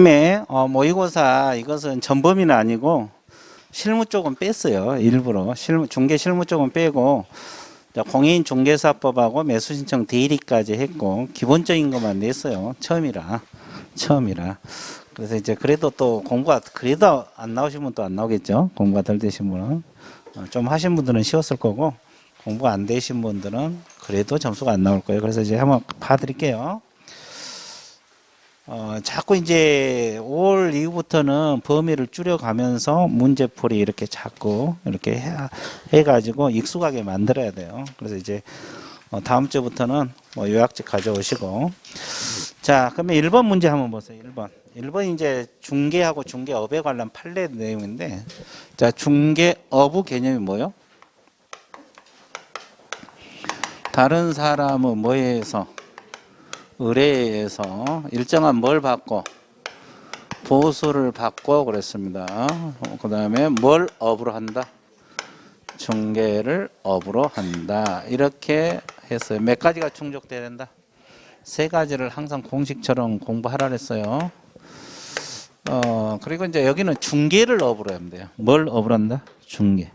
모의고사 이것은 전범위는 아니고 실무 쪽은 뺐어요. 일부러 중개 실무 쪽은 빼고 공인중개사법하고 매수신청 대리까지 했고 기본적인 것만 냈어요. 처음이라. 그래서 이제 그래도 또 공부가 그래도 안 나오신 분 또 안 나오겠죠. 공부가 덜 되신 분은 좀 하신 분들은 쉬웠을 거고 공부가 안 되신 분들은 그래도 점수가 안 나올 거예요. 그래서 이제 한번 봐드릴게요. 자꾸 이제 5월 이후부터는 범위를 줄여가면서 문제풀이 이렇게 자꾸 이렇게 해가지고 익숙하게 만들어야 돼요. 그래서 이제 다음 주부터는 요약집 가져오시고. 자, 그러면 1번 문제 한번 보세요. 1번 이제 중개하고 중개업에 관련 판례 내용인데, 자, 중개업의 개념이 뭐예요? 다른 사람은 뭐에 의해서? 의뢰에서 일정한 뭘 받고 보수를 받고 그랬습니다. 그 다음에 뭘 업으로 한다? 중개를 업으로 한다. 이렇게 했어요. 몇 가지가 충족돼야 된다? 세 가지를 항상 공식처럼 공부하라 그랬어요. 그리고 이제 여기는 중개를 업으로 하면 돼요. 뭘 업으로 한다? 중개.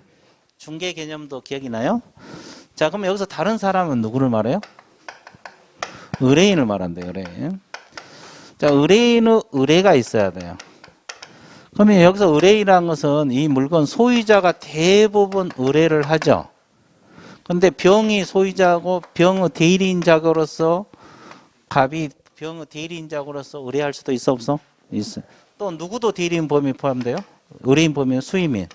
중개 개념도 기억이 나요? 자, 그럼 여기서 다른 사람은 누구를 말해요? 의뢰인을 말한대요. 의뢰인. 자, 의뢰인의 의뢰가 있어야 돼요. 그러면 여기서 의뢰인이라는 것은 이 물건 소유자가 대부분 의뢰를 하죠. 근데 병이 소유자고 병의 대리인자로서 갑이 병의 대리인자로서 의뢰할 수도 있어 없어? 있어. 또 누구도 대리인 범위 포함돼요? 의뢰인 범위는 수임인.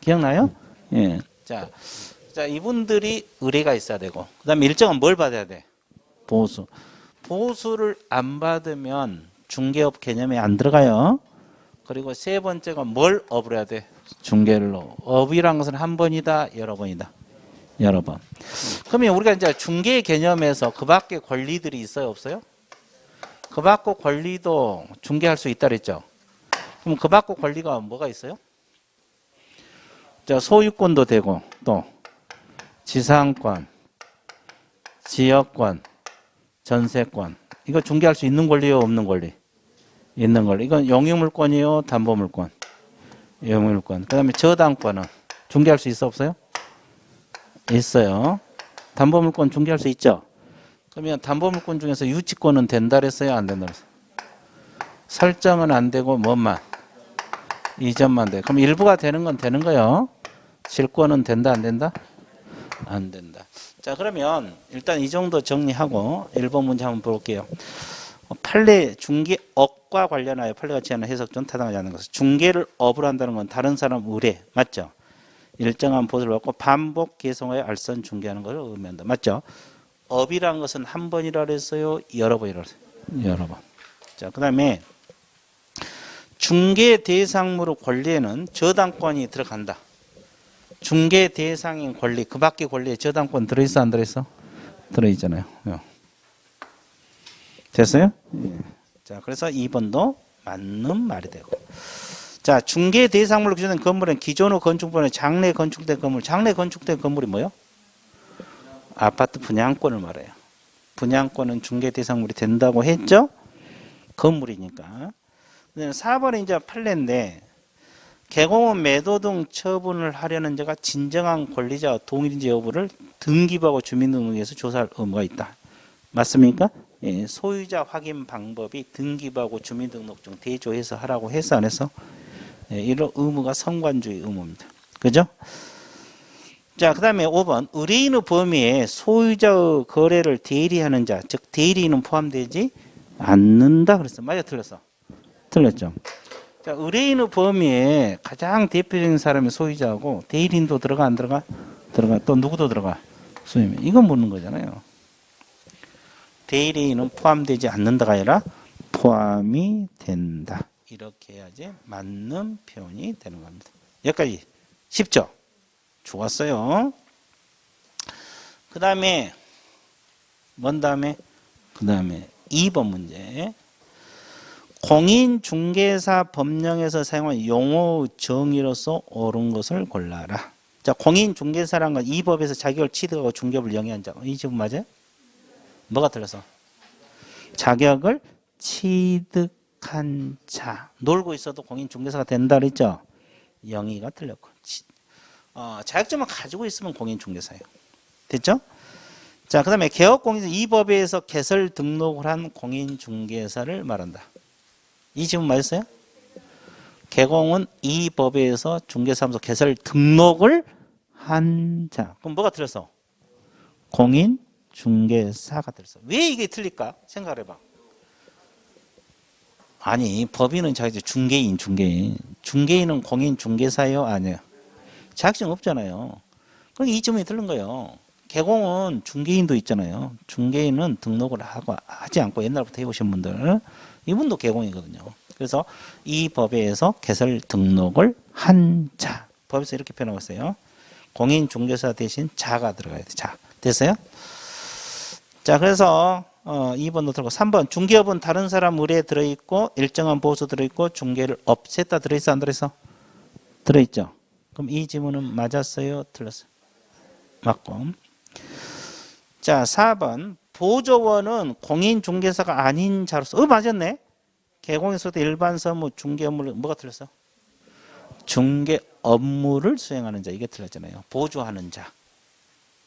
기억나요? 예. 자, 이분들이 의뢰가 있어야 되고 그다음에 일정은 뭘 받아야 돼? 보수. 보수를 안 받으면 중개업 개념에 안 들어가요. 그리고 세 번째가 뭘 업을 해야 돼? 중개를. 업이란 것은 한 번이다, 여러 번이다. 여러 번. 그러면 우리가 이제 중개 개념에서 그 밖에 권리들이 있어요, 없어요? 그 밖에 권리도 중개할 수 있다 그랬죠. 그럼 그 밖에 권리가 뭐가 있어요? 자, 소유권도 되고 또 지상권, 지역권, 전세권. 이거 중개할 수 있는 권리요, 없는 권리? 있는 권리. 이건 용유물권이요, 담보물권? 용유물권. 그 다음에 저당권은 중개할 수 있어, 없어요? 있어요. 담보물권 중개할 수 있죠? 그러면 담보물권 중에서 유치권은 된다 그랬어요, 안 된다 그랬어요? 설정은 안 되고 뭐만? 이전만 돼. 그럼 일부가 되는 건 되는 거예요. 질권은 된다, 안 된다? 안 된다. 자, 그러면 일단 이 정도 정리하고 1번 문제 한번 볼게요. 판례 중개업과 관련하여 판례가 취하는 해석전 타당하지 않는 것은 중개를 업을 한다는 건 다른 사람 의뢰 맞죠? 일정한 보수를 받고 반복 개성하여 알선 중개하는 것을 의미한다. 맞죠? 업이라는 것은 한 번이라 그랬어요? 여러 번이라 그랬어요? 여러 번. 자, 그 다음에 중개 대상물의 권리에는 저당권이 들어간다. 중개 대상인 권리, 그 밖의 권리에 저당권 들어있어, 안 들어있어? 들어있잖아요. 됐어요? 예. 자, 그래서 2번도 맞는 말이 되고. 자, 중개 대상물로 규정된 건물은 기존의 건축물은 장래 건축된 건물, 장래 건축된 건물이 뭐예요? 아파트 분양권을 말해요. 분양권은 중개 대상물이 된다고 했죠? 건물이니까. 4번은 이제 판례인데, 개공은 매도 등 처분을 하려는 자가 진정한 권리자와 동일인지 여부를 등기부하고 주민등록에서 조사할 의무가 있다. 맞습니까? 예, 소유자 확인 방법이 등기부하고 주민등록 중 대조해서 하라고 해서 안 해서? 예, 이런 의무가 성관주의 의무입니다. 그죠? 자, 그 다음에 5번. 의뢰인의 범위에 소유자의 거래를 대리하는 자, 즉 대리인은 포함되지 않는다. 그랬어. 맞아, 틀렸어? 틀렸죠? 자, 의뢰인의 범위에 가장 대표적인 사람이 소유자고 대리인도 들어가 안 들어가? 들어가. 또 누구도 들어가? 수임인. 이건 묻는 거잖아요. 대리인은 포함되지 않는다가 아니라 포함이 된다. 이렇게 해야지 맞는 표현이 되는 겁니다. 여기까지 쉽죠? 좋았어요. 그 다음에 뭔 다음에? 그 다음에 2번 문제. 공인중개사 법령에서 사용한 용어 정의로서 옳은 것을 골라라. 자, 공인중개사라는 건 이 법에서 자격을 취득하고 중개업을 영위한 자. 이 지금 맞아요? 뭐가 틀렸어? 자격을 취득 약한 자. 놀고 있어도 공인중개사가 된다 그랬죠? 영의가 틀렸고. 자격증만 가지고 있으면 공인중개사예요. 됐죠? 자, 그 다음에 개업공인사 이 법에서 개설 등록을 한 공인중개사를 말한다. 이 질문 맞았어요? 개공은 이 법에서 중개사무소 개설 등록을 한 자. 그럼 뭐가 틀렸어? 공인중개사가 틀렸어. 왜 이게 틀릴까? 생각해봐. 아니, 법인은 자격증 중개인. 중개인은 공인중개사예요? 아니에요? 자격증 없잖아요. 그러니까 이 점이 틀린 거예요. 개공은 중개인도 있잖아요. 중개인은 등록을 하지 않고 옛날부터 해오신 분들, 이분도 개공이거든요. 그래서 이 법에서 개설 등록을 한 자. 법에서 이렇게 표현하고 있어요. 공인중개사 대신 자가 들어가야 돼. 자. 됐어요? 자, 그래서 2번도 들고 3번 중개업은 다른 사람 의뢰에 들어있고 일정한 보수 들어있고 중개를 없앴다 들어있어 안 들어있어? 들어있죠. 그럼 이 지문은 맞았어요? 틀렸어요? 맞고. 자, 4번 보조원은 공인중개사가 아닌 자로서 맞았네. 개공에서도 일반 사무 중개 업무를 뭐가 틀렸어? 중개 업무를 수행하는 자. 이게 틀렸잖아요. 보조하는 자.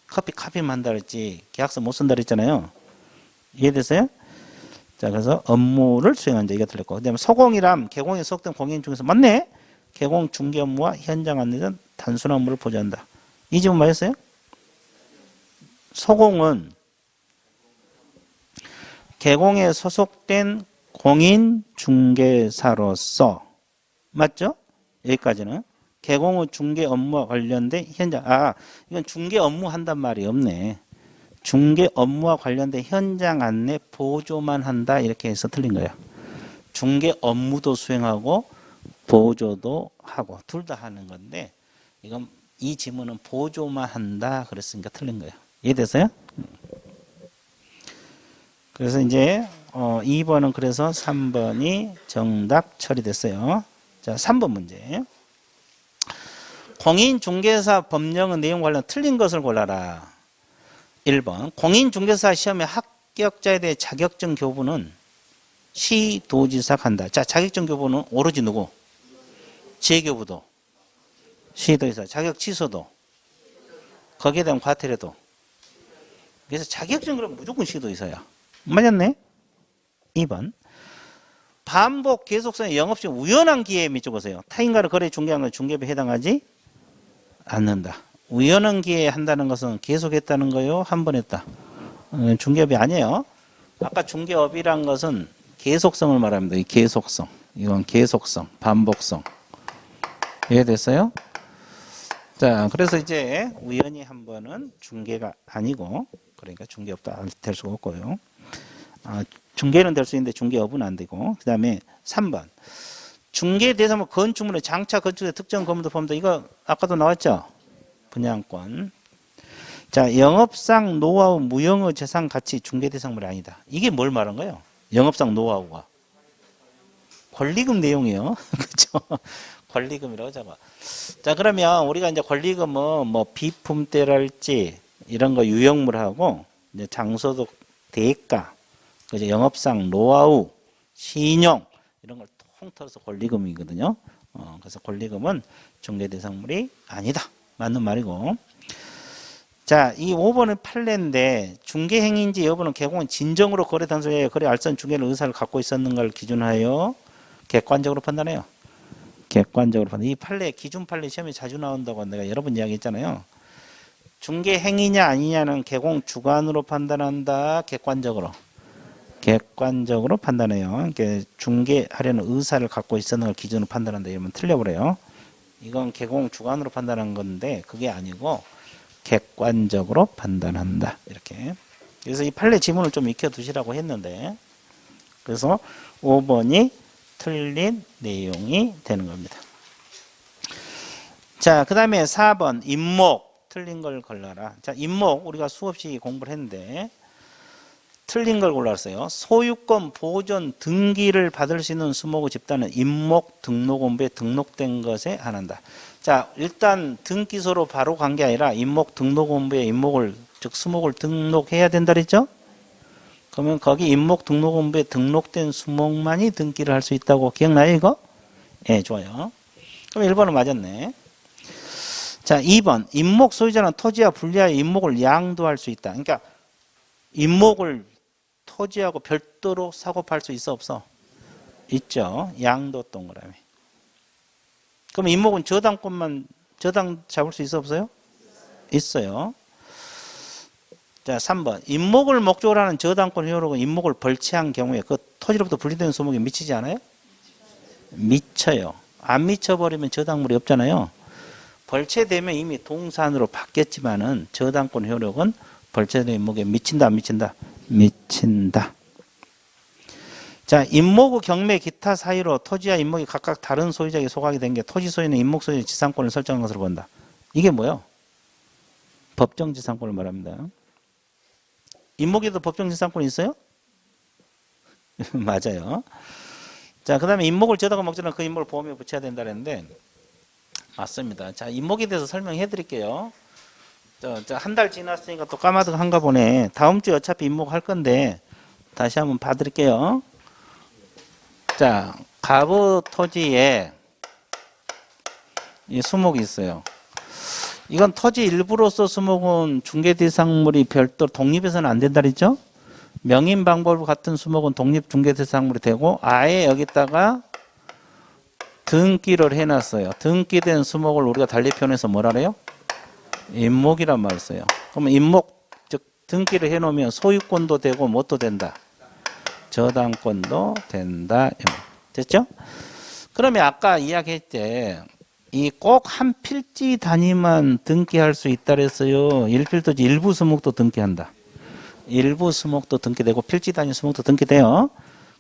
카피만 한다 그랬지 계약서 못 쓴다 그랬잖아요. 이해됐어요? 자, 그래서 업무를 수행하는 자. 이게 틀렸고. 그다음에 소공이람 개공에 속된 공인중개사 맞네. 개공 중개 업무와 현장 안내 등 단순한 업무를 보조한다. 이 질문 맞았어요? 소공은 개공에 소속된 공인중개사로서 맞죠? 여기까지는 개공의 중개 업무와 관련된 현장 이건 중개 업무 한단 말이 없네. 중개 업무와 관련된 현장 안내 보조만 한다 이렇게 해서 틀린 거예요. 중개 업무도 수행하고 보조도 하고 둘 다 하는 건데 이건 이 지문은 보조만 한다 그랬으니까 틀린 거예요. 이해됐어요? 그래서 이제 2번은 그래서 3번이 정답 처리됐어요. 자, 3번 문제. 공인중개사 법령의 내용 관련 틀린 것을 골라라. 1번 공인중개사 시험에 합격자에 대해 자격증 교부는 시도지사가 한다. 자, 자격증 교부는 오로지 누구? 재교부도 시도지사. 자격 취소도 거기에 대한 과태료도. 그래서 자격증 그러면 무조건 시도지사야. 맞았네? 2번 반복 계속성의 영업시험 우연한 기회에 미쳐보세요. 타인과의 거래 중개한 건 중개업에 해당하지 않는다. 우연한 기회에 한다는 것은 계속했다는 거요? 한 번 했다. 중개업이 아니에요. 아까 중개업이란 것은 계속성을 말합니다. 이 계속성. 이건 계속성, 반복성. 이해됐어요? 자, 그래서 이제 우연히 한 번은 중개가 아니고 그러니까 중개업도 될 수가 없고요. 중개는 될 수 있는데 중개업은 안 되고. 그 다음에 3번 중개 대상은 건축물의 장차 건축의 특정 건물도 포함다. 이거 아까도 나왔죠? 분양권. 자, 영업상 노하우 무형의 재산 가치 중개 대상물이 아니다. 이게 뭘 말한 거예요? 영업상 노하우가 권리금 내용이요. 그렇죠? 권리금이라고 잡아. 자, 그러면 우리가 이제 권리금은 뭐 비품대랄지 이런 거 유형물하고 이제 장소득 대가, 그죠? 영업상 노하우, 신용 이런 걸 통틀어서 권리금이거든요. 그래서 권리금은 중개 대상물이 아니다. 맞는 말이고. 자, 이 5번은 판례인데 중개 행위인지 여부는 개공은 진정으로 거래 단속에 거래 알선 중개를 의사를 갖고 있었는가를 기준하여 객관적으로 판단해요. 객관적으로 판단. 이 판례 기준 판례 시험에 자주 나온다고 내가 여러 번 이야기했잖아요. 중개 행위냐 아니냐는 개공 주관으로 판단한다. 객관적으로 판단해요. 그러니까 중개하려는 의사를 갖고 있었는 걸 기준으로 판단한다. 이러면 틀려버려요. 이건 개공 주관으로 판단한 건데 그게 아니고 객관적으로 판단한다. 이렇게. 그래서 이 판례 지문을 좀 익혀두시라고 했는데 그래서 5번이 틀린 내용이 되는 겁니다. 자, 그 다음에 4번 임목 틀린 걸 골라라. 자, 임목 우리가 수없이 공부를 했는데 틀린 걸 골랐어요. 소유권 보존 등기를 받을 수 있는 수목의 집단은 임목 등록원부에 등록된 것에 한한다. 자, 일단 등기소로 바로 간 게 아니라 임목 등록원부에 임목을 즉 수목을 등록해야 된다 그랬죠? 그러면 거기 임목 등록원부에 등록된 수목만이 등기를 할 수 있다고 기억나요, 이거? 예, 좋아요. 그럼 1번은 맞았네. 자, 2번. 임목 소유자는 토지와 분리하여 임목을 양도할 수 있다. 그러니까 임목을 토지하고 별도로 사고 팔 수 있어, 없어? 있죠. 양도 동그라미. 그럼 임목은 저당권만 저당 잡을 수 있어, 없어요? 있어요. 자, 3번. 임목을 목적으로 하는 저당권 효력은 임목을 벌채한 경우에 그 토지로부터 분리되는 소목에 미치지 않아요? 미쳐요. 안 미쳐버리면 저당물이 없잖아요. 벌채되면 이미 동산으로 바뀌었지만은 저당권 효력은 벌채된 임목에 미친다, 안 미친다? 미친다. 자, 임목의 경매 기타 사유로 토지와 임목이 각각 다른 소유자에게 소각이 된 게 토지 소유는 임목 소유의 지상권을 설정한 것으로 본다. 이게 뭐예요? 법정 지상권을 말합니다. 임목에도 법정 지상권이 있어요? 맞아요. 자, 그 다음에 임목을 저당권 목적으로 그 임목을 보험에 붙여야 된다 그랬는데 맞습니다. 자, 임목에 대해서 설명해 드릴게요. 한 달 지났으니까 또 까마득한가 보네. 다음 주에 어차피 임목 할 건데 다시 한번 봐드릴게요. 자, 가부 토지에 이 수목이 있어요. 이건 토지 일부로서 수목은 중개대상물이 별도 독립해서는 안 된다 그랬죠? 명인 방법 같은 수목은 독립 중개대상물이 되고 아예 여기다가 등기를 해놨어요. 등기된 수목을 우리가 달리 표현해서 뭐라 그래요? 임목이란 말을 써요. 그러면 임목, 즉 등기를 해놓으면 소유권도 되고 뭣도 된다? 저당권도 된다. 됐죠? 그러면 아까 이야기했지. 이 꼭 한 필지 단위만 등기할 수 있다 그랬어요. 일필토지 일부 수목도 등기한다. 일부 수목도 등기되고 필지 단위 수목도 등기돼요.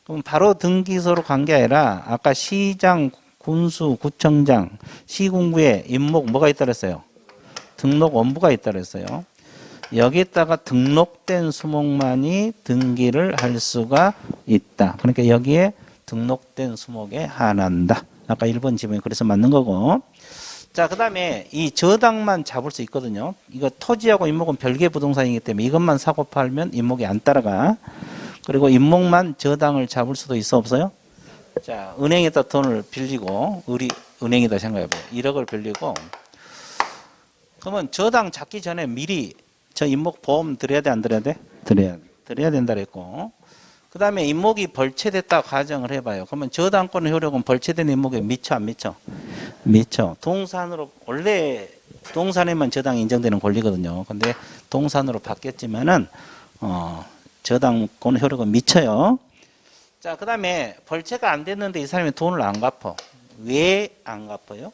그럼 바로 등기소로 간 게 아니라 아까 시장, 군수, 구청장, 시군구에 임목 뭐가 있다 그랬어요? 등록 원부가 있다 그랬어요. 여기에다가 등록된 수목만이 등기를 할 수가 있다. 그러니까 여기에 등록된 수목에 한한다. 아까 1번 지문이 그래서 맞는 거고. 자, 그 다음에 이 저당만 잡을 수 있거든요. 이거 토지하고 임목은 별개 부동산이기 때문에 이것만 사고 팔면 임목이 안 따라가. 그리고 임목만 저당을 잡을 수도 있어, 없어요? 자, 은행에다 돈을 빌리고, 은행에다 생각해봐요. 1억을 빌리고, 그러면 저당 잡기 전에 미리 저 임목 보험 드려야 돼, 안 드려야 돼? 드려야 된다 그랬고. 그 다음에 임목이 벌채됐다 가정을 해봐요. 그러면 저당권 효력은 벌채된 임목에 미쳐, 안 미쳐? 미쳐. 동산으로, 원래 동산에만 저당이 인정되는 권리거든요. 근데 동산으로 바뀌었지만은, 저당권 효력은 미쳐요. 자, 그 다음에 벌채가 안 됐는데 이 사람이 돈을 안 갚아. 왜 안 갚아요?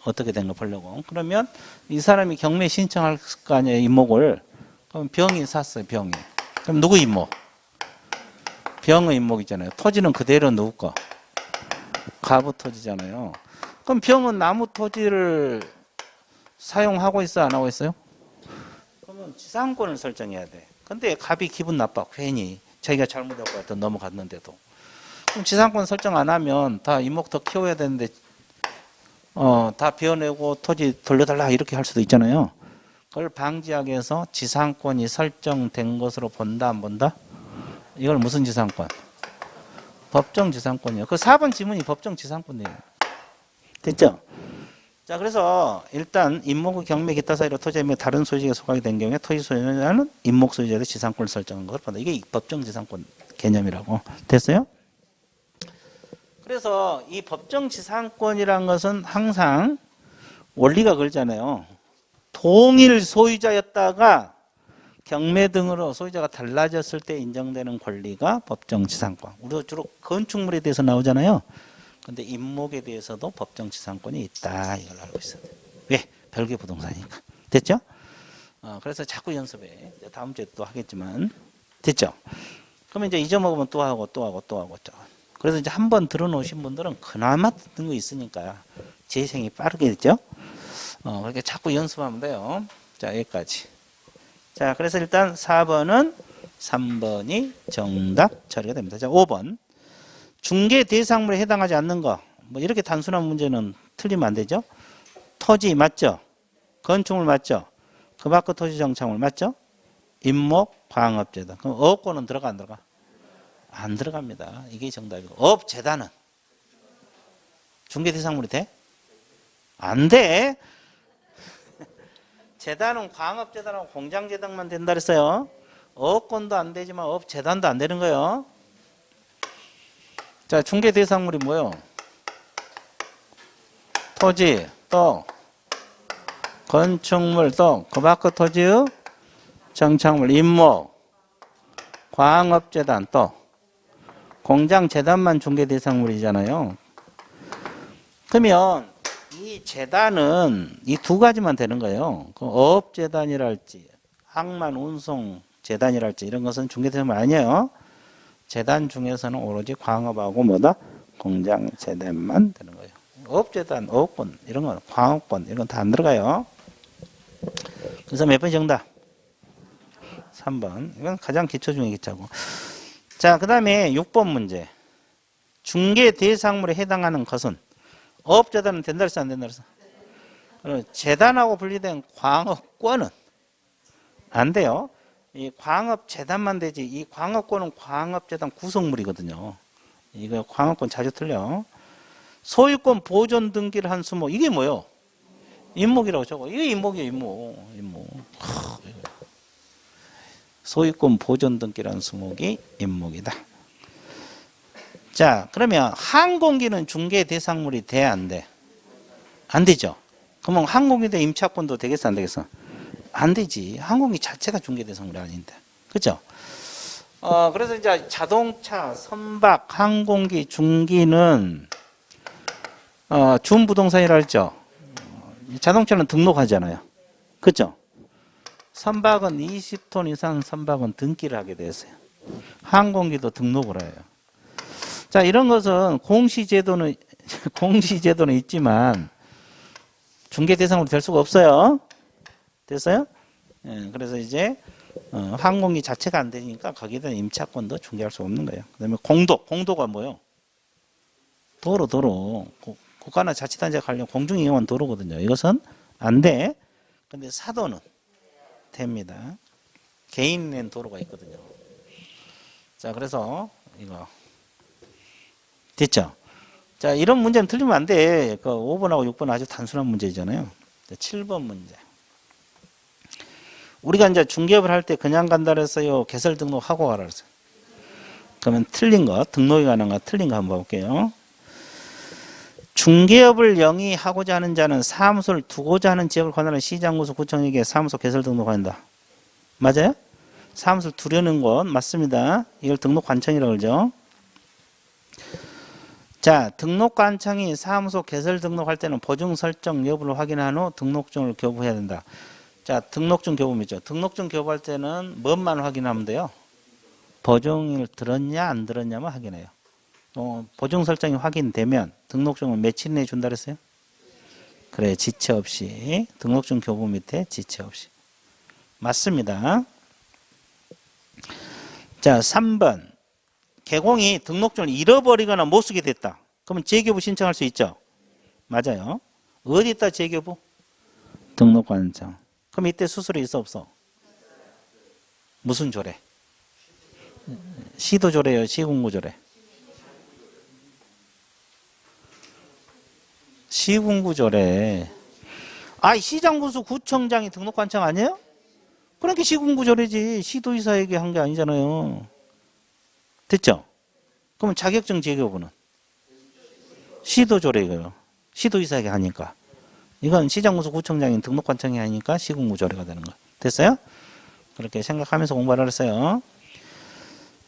어떻게 된 거 보려고. 그러면 이 사람이 경매 신청할 거 아니에요, 임목을. 그럼 병이 샀어요, 병이. 그럼 누구 임목? 병의 임목이잖아요. 토지는 그대로 누구 거? 가부 토지잖아요. 그럼 병은 나무 토지를 사용하고 있어, 안 하고 있어요? 그러면 지상권을 설정해야 돼. 근데 갑이 기분 나빠, 괜히. 자기가 잘못하고 하여튼 넘어갔는데도. 그럼 지상권 설정 안 하면 다 임목 더 키워야 되는데, 다 비워내고 토지 돌려달라 이렇게 할 수도 있잖아요. 그걸 방지하기 위해서 지상권이 설정된 것으로 본다, 안 본다? 이걸 무슨 지상권? 법정 지상권이요. 그 4번 지문이 법정 지상권이에요. 됐죠? 자, 그래서 일단 임목의 경매 기타 사유로 토지에 다른 소유자에게 소각이 된 경우에 토지 소유자는 임목 소유자의 지상권을 설정한 것을 본다. 이게 법정 지상권 개념이라고. 됐어요? 그래서 이 법정 지상권이란 것은 항상 원리가 그러잖아요. 동일 소유자였다가 경매 등으로 소유자가 달라졌을 때 인정되는 권리가 법정 지상권. 우리가 주로 건축물에 대해서 나오잖아요. 근데 임목에 대해서도 법정 지상권이 있다. 이걸 알고 있어야 돼요. 왜? 별개 부동산이니까. 됐죠? 그래서 자꾸 연습해. 다음 주에 또 하겠지만. 됐죠? 그러면 이제 잊어먹으면 또 하고 또 하고 또 하고. 그래서 이제 한번 들어놓으신 분들은 그나마 듣는 거 있으니까 재생이 빠르게 됐죠? 그렇게 자꾸 연습하면 돼요. 자, 여기까지. 자, 그래서 일단 4번은 3번이 정답 처리가 됩니다. 자, 5번. 중개 대상물에 해당하지 않는 거. 뭐 이렇게 단순한 문제는 틀리면 안 되죠? 토지 맞죠? 건축물 맞죠? 그 밖의 토지 정착물 맞죠? 임목, 광업재단. 그럼 업권은 들어가 안 들어가? 안 들어갑니다. 이게 정답이고. 업재단은 중개대상물이 돼? 안 돼. 재단은 광업재단하고 공장재단만 된다 그랬어요. 업권도 안 되지만 업재단도 안 되는 거예요. 자, 중개대상물이 뭐요? 토지, 또 건축물, 또 그 밖의 토지의 정착물, 임목, 광업재단, 또 공장재단만 중개대상물이잖아요. 그러면 이 재단은 이 두 가지만 되는 거예요. 그 업재단이랄지 항만 운송 재단이랄지 이런 것은 중개대상물 아니에요. 재단 중에서는 오로지 광업하고 뭐다? 공장재단만 되는 거예요. 업재단, 업권 이런 건 광업권 이런 건 다 안 들어가요. 그래서 몇 번 정답? 3번. 이건 가장 기초 중에 기초고. 자, 그 다음에 6번 문제. 중개대상물에 해당하는 것은 업재단은 된다 그랬어, 안 된다 그랬어? 재단하고 분리된 광업권은 안 돼요. 이 광업재단만 되지. 이 광업권은 광업재단 구성물이거든요. 이거 광업권 자주 틀려. 소유권 보존 등기를 한 수목. 이게 뭐요? 임목이라고 적어. 이게 임목이에요, 임목. 소유권 보존 등기라는 수목이 임목이다. 자, 그러면 항공기는 중개 대상물이 돼, 안 돼? 안 되죠. 그러면 항공기대 임차권도 되겠어, 안 되겠어? 안 되지. 항공기 자체가 중개 대상물이 아닌데. 그죠? 그래서 이제 자동차, 선박, 항공기, 중기는 준부동산이라 했죠. 자동차는 등록하잖아요. 그죠? 선박은 20톤 이상 선박은 등기를 하게 되었어요. 항공기도 등록을 해요. 자, 이런 것은 공시제도는 있지만 중개 대상으로 될 수가 없어요. 됐어요? 예, 그래서 이제 항공기 자체가 안 되니까 거기에 대한 임차권도 중개할 수 없는 거예요. 그다음에 공도가 뭐요? 도로. 국가나 자치단체가 관련 공중이용한 도로거든요. 이것은 안 돼. 근데 사도는 됩니다. 개인 낸 도로가 있거든요. 자, 그래서 이거 됐죠? 자, 이런 문제는 틀리면 안 돼. 그 5번하고 6번 아주 단순한 문제잖아요. 7번 문제. 우리가 이제 중개업을 할 때 그냥 간다 그랬어요. 개설 등록하고 가라 그랬어요. 그러면 틀린 거, 등록이 가능한 거 틀린 거 한번 볼게요. 중개업을 영위하고자 하는 자는 사무소를 두고자 하는 지역을 관할하는 시장구수 구청에게 사무소 개설 등록한다. 맞아요? 사무소를 두려는 것 맞습니다. 이걸 등록관청이라고 그러죠. 자, 등록관청이 사무소 개설 등록할 때는 보증 설정 여부를 확인한 후 등록증을 교부해야 된다. 자, 등록증 교부이죠. 등록증 교부할 때는 뭐만 확인하면 돼요? 보증을 들었냐 안 들었냐만 확인해요. 보증 설정이 확인되면 등록증을 며칠 내에 준다 그랬어요? 그래, 지체 없이. 등록증 교부 밑에 지체 없이. 맞습니다. 자, 3번. 개공이 등록증을 잃어버리거나 못 쓰게 됐다. 그러면 재교부 신청할 수 있죠? 맞아요. 어디다 재교부? 등록관청. 그럼 이때 수수료 있어 없어? 무슨 조례? 시도조례요, 시군구조례? 시군구조례. 시장구수 구청장이 등록관청 아니에요? 그러니까 시군구조례지. 시도의사에게 한 게 아니잖아요. 됐죠? 그러면 자격증 재교부는 시도조례예요. 시도의사에게 하니까. 이건 시장구수 구청장인 등록관청이 하니까 시군구조례가 되는 거예요. 됐어요? 그렇게 생각하면서 공부를 했어요.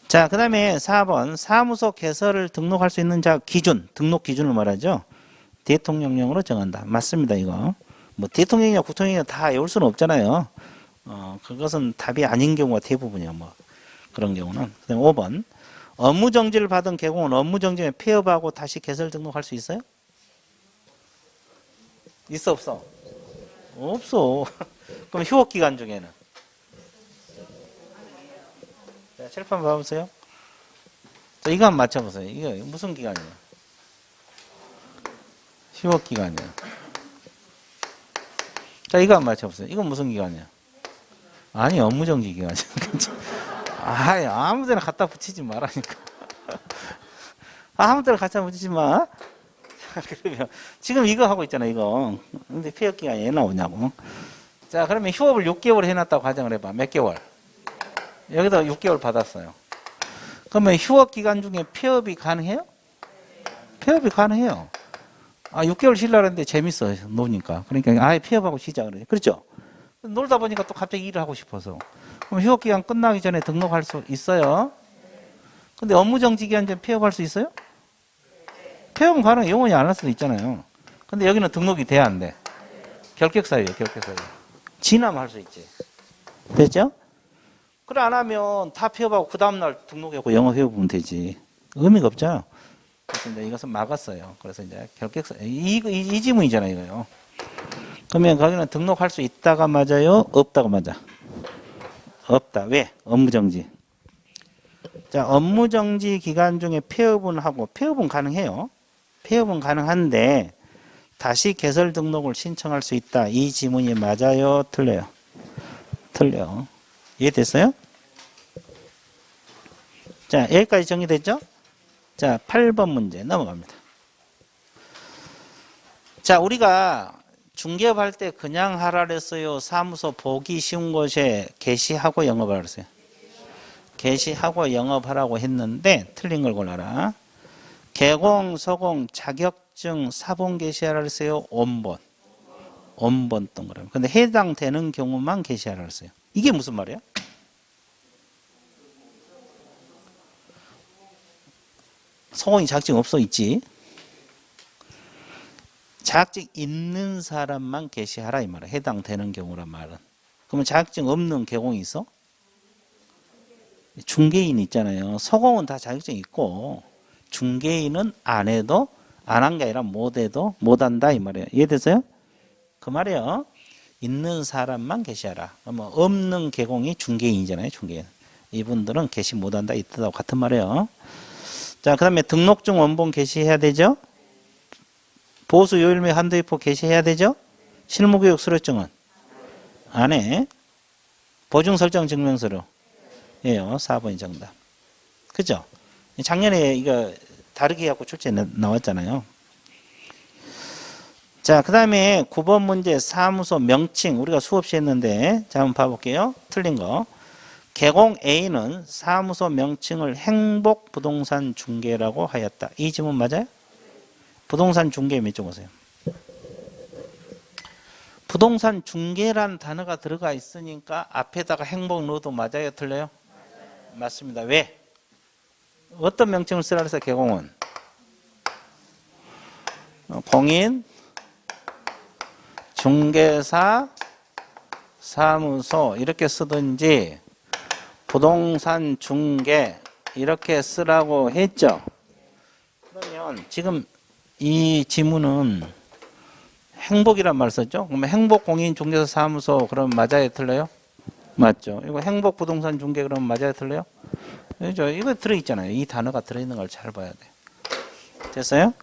자, 그 다음에 4번. 사무소 개설을 등록할 수 있는 자 기준, 등록 기준을 말하죠. 대통령령으로 정한다. 맞습니다, 이거. 뭐 대통령이나 구청장이나 다 외울 수는 없잖아요. 그것은 답이 아닌 경우가 대부분이야, 뭐. 그런 경우는. 그 다음에 5번. 업무정지를 받은 개공은 업무정지에 폐업하고 다시 개설 등록할 수 있어요? 있어, 없어? 없어. 그럼 휴업기간 중에는? 자, 칠판 봐보세요. 자, 이거 한번 맞춰보세요. 이거 무슨 기간이에요? 휴업기간이에요. 자, 이거 한번 맞춰보세요. 이건 무슨 기간이에요? 아니, 업무정지기간. 아이, 아무 데나 갖다 붙이지 말라니까. 아무 데나 갖다 붙이지 마. 그러면 지금 이거 하고 있잖아, 이거. 근데 폐업기간이 왜 나오냐고. 자, 그러면 휴업을 6개월 해놨다고 가정을 해봐. 몇 개월? 여기다 6개월 받았어요. 그러면 휴업기간 중에 폐업이 가능해요? 폐업이 가능해요. 아, 6개월 쉬려고 했는데 재밌어, 노니까. 그러니까 아예 폐업하고 쉬자 그러지. 그렇죠? 놀다 보니까 또 갑자기 일을 하고 싶어서. 그럼 휴업기간 끝나기 전에 등록할 수 있어요? 근데 업무정지기간 전에 폐업할 수 있어요? 폐업은 가능, 영원히 안 할 수도 있잖아요. 근데 여기는 등록이 돼야 안 돼. 결격사유예요, 결격사유. 지나면 할 수 있지. 됐죠? 그래, 안 하면 다 폐업하고 그 다음날 등록하고 영업해보면 되지. 의미가 없죠? 그래서 이제 이것은 막았어요. 그래서 이제 결격사, 이 지문이잖아요, 이거요. 그러면 거기는 등록할 수 있다가 맞아요? 없다가 맞아? 없다. 왜? 업무정지. 자, 업무정지 기간 중에 폐업은 하고, 폐업은 가능해요. 폐업은 가능한데, 다시 개설 등록을 신청할 수 있다. 이 지문이 맞아요? 틀려요? 틀려. 이해됐어요? 자, 여기까지 정리됐죠? 자, 8번 문제 넘어갑니다. 자, 우리가 중개업할 때 그냥 하라 그랬어요? 사무소 보기 쉬운 곳에 게시하고 영업하라 그랬어요? 게시하고 영업하라고 했는데 틀린 걸 골라라. 개공, 서공, 자격증, 사본 게시하라 그랬어요? 원본. 원본 동그라미. 근데 해당되는 경우만 게시하라 그랬어요. 이게 무슨 말이야? 서공이 자격증 없어? 있지. 자격증 있는 사람만 게시하라 이 말이야. 해당되는 경우란 말은. 그러면 자격증 없는 개공이 있어? 중개인 있잖아요. 서공은 다 자격증 있고 중개인은 안 해도 안 한 게 아니라 못 해도 못 한다 이 말이에요. 이해됐어요? 그 말이에요. 있는 사람만 게시하라. 그러면 없는 개공이 중개인이잖아요. 중개인. 이분들은 게시 못 한다 이 뜻하고 같은 말이에요. 자, 그 다음에 등록증 원본 게시해야 되죠? 보수 요일 및 한도입법 게시해야 되죠? 실무교육 수료증은? 안 해. 보증 설정 증명서로? 예요. 4번이 정답. 그죠? 작년에 이거 다르게 하고 출제 나왔잖아요. 자, 그 다음에 9번 문제 사무소 명칭. 우리가 수없이 했는데, 자, 한번 봐볼게요. 틀린 거. 개공 A는 사무소 명칭을 행복부동산 중개라고 하였다. 이 지문 맞아요? 부동산 중개 몇 쪽 오세요? 부동산 중개란 단어가 들어가 있으니까 앞에다가 행복 넣어도 맞아요? 틀려요? 맞습니다. 왜? 어떤 명칭을 쓰라 그래서 개공은? 공인, 중개사, 사무소 이렇게 쓰든지 부동산 중개 이렇게 쓰라고 했죠. 그러면 지금 이 지문은 행복이란 말 썼죠. 그러면 행복 공인 중개사 사무소 그러면 맞아요? 틀려요? 맞죠. 이거 행복 부동산 중개 그러면 맞아요? 틀려요? 그죠? 이거 들어있잖아요. 이 단어가 들어있는 걸 잘 봐야 돼. 됐어요?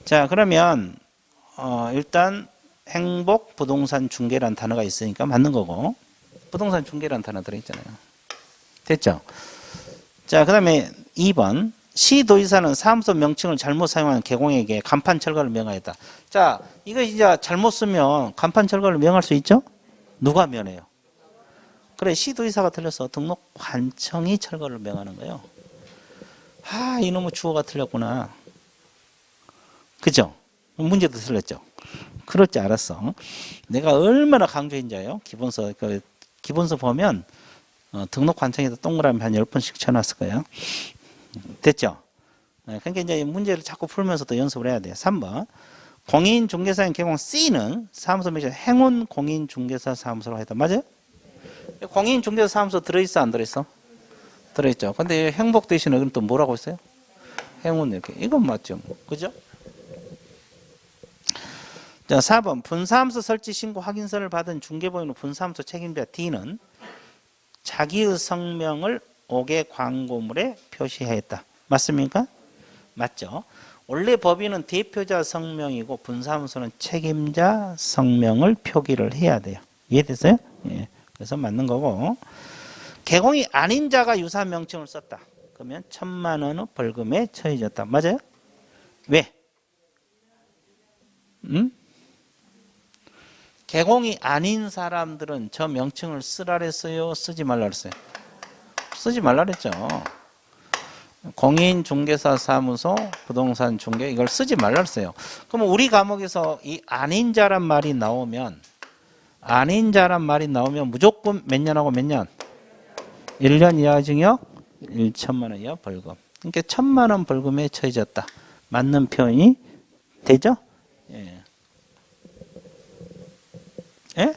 자, 그러면 일단 행복 부동산 중개란 단어가 있으니까 맞는 거고 부동산 중개란 단어 들어있잖아요. 됐죠? 자, 그 다음에 2번 시도지사는 사무소 명칭을 잘못 사용한 개공에게 간판 철거를 명하였다. 자, 이거 이제 잘못 쓰면 간판 철거를 명할 수 있죠? 누가 면해요? 그래, 시도지사가 틀렸어. 등록관청이 철거를 명하는 거예요. 아, 이놈의 주어가 틀렸구나. 그죠? 문제도 틀렸죠? 그럴 줄 알았어. 내가 얼마나 강조했는지 알아요? 기본서 보면 등록관청에다 동그라미 한 10번씩 쳐놨을 거예요. 됐죠? 그러니까 이제 문제를 자꾸 풀면서도 연습을 해야 돼요. 3번. 공인중개사인 개공 C는 사무소 명칭 행운 공인중개사 사무소라고 했다. 맞아요? 공인중개사 사무소 들어있어? 안 들어있어? 들어있죠. 근데 행복 대신에 여기는 또 뭐라고 했어요? 행운 이렇게. 이건 맞죠. 그죠? 자, 4번. 분사무소 설치 신고 확인서를 받은 중개보이는 분사무소 책임자 D는 자기의 성명을 5개 광고물에 표시하였다. 맞습니까? 맞죠? 원래 법인은 대표자 성명이고 분사무소는 책임자 성명을 표기를 해야 돼요. 이해됐어요? 예. 그래서 맞는 거고. 개공이 아닌 자가 유사 명칭을 썼다. 그러면 1,000만 원의 벌금에 처해졌다. 맞아요? 왜? 개공이 아닌 사람들은 저 명칭을 쓰라 그랬어요? 쓰지 말라 그랬어요? 쓰지 말라 그랬죠. 공인중개사 사무소, 부동산 중개 이걸 쓰지 말라 그랬어요. 그러면 우리 과목에서 이 아닌 자란 말이 나오면 무조건 몇 년하고 몇 년? 1년 이하 징역, 1,000만 원 이하 벌금. 그러니까 1,000만 원 벌금에 처해졌다. 맞는 표현이 되죠? 예. 예?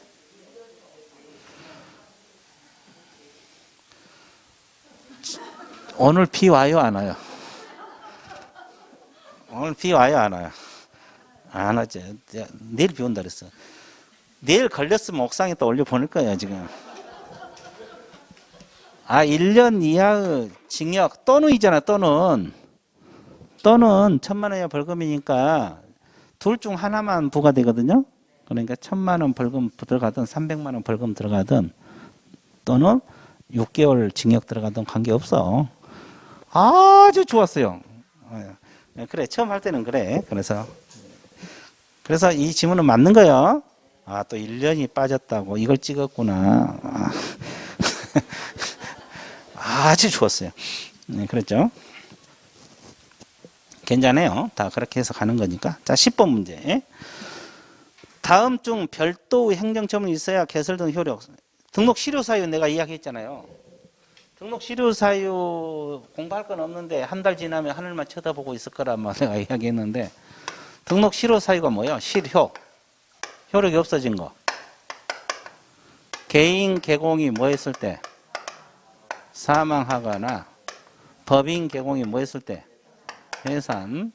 오늘 비 와요, 안 와요? 오늘 비 와요, 안 와요? 안 왔지. 내일 비 온다 그랬어. 내일 걸렸으면 옥상에 또 올려보낼 거예요, 지금. 1년 이하의 징역 또는이잖아, 또는 1,000만 원 이하 벌금이니까 둘 중 하나만 부과되거든요. 그러니까 1,000만 원 벌금 들어가든 300만 원 벌금 들어가든 또는 6개월 징역 들어가든 관계없어. 아주 좋았어요. 그래, 처음 할 때는 그래. 그래서 이 지문은 맞는 거예요. 또 1년이 빠졌다고 이걸 찍었구나. 아주 좋았어요. 네, 그랬죠. 괜찮아요. 다 그렇게 해서 가는 거니까. 자, 10번 문제. 다음 중 별도의 행정처분이 있어야 개설 등 효력. 등록 실효 사유 내가 이야기했잖아요. 등록 실효 사유 공부할 건 없는데 한 달 지나면 하늘만 쳐다보고 있을 거란 말 내가 이야기했는데 등록 실효 사유가 뭐예요? 실효. 효력이 없어진 거. 개인 개공이 뭐 했을 때? 사망하거나 법인 개공이 뭐 했을 때? 해산.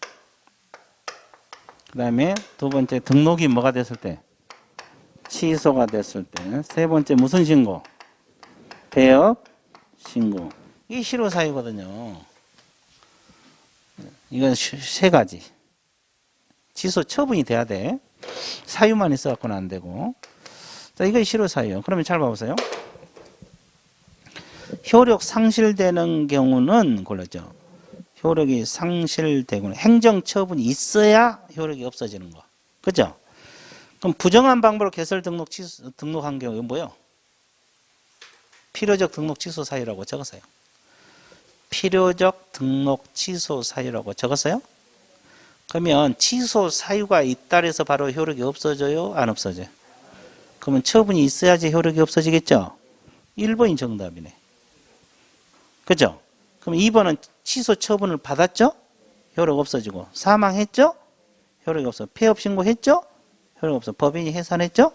그 다음에 두 번째 등록이 뭐가 됐을 때? 취소가 됐을 때. 세 번째 무슨 신고? 배업 신고. 이게 실효사유거든요. 이건 세 가지. 취소 처분이 돼야 돼. 사유만 있어갖고는 안 되고. 자, 이게 실효사유예요. 그러면 잘 봐보세요. 효력 상실되는 경우는 골랐죠. 효력이 상실되고 행정처분이 있어야 효력이 없어지는 거. 그죠? 그럼 부정한 방법으로 개설 등록한 경우 이건 뭐예요? 필요적 등록 취소 사유라고 적었어요. 필요적 등록 취소 사유라고 적었어요? 그러면 취소 사유가 있다 해서 바로 효력이 없어져요? 안 없어져요? 그러면 처분이 있어야지 효력이 없어지겠죠? 1번이 정답이네. 그죠? 그럼 2번은 취소 처분을 받았죠? 효력 없어지고. 사망했죠? 효력이 없어. 폐업 신고했죠? 효력 없어. 법인이 해산했죠?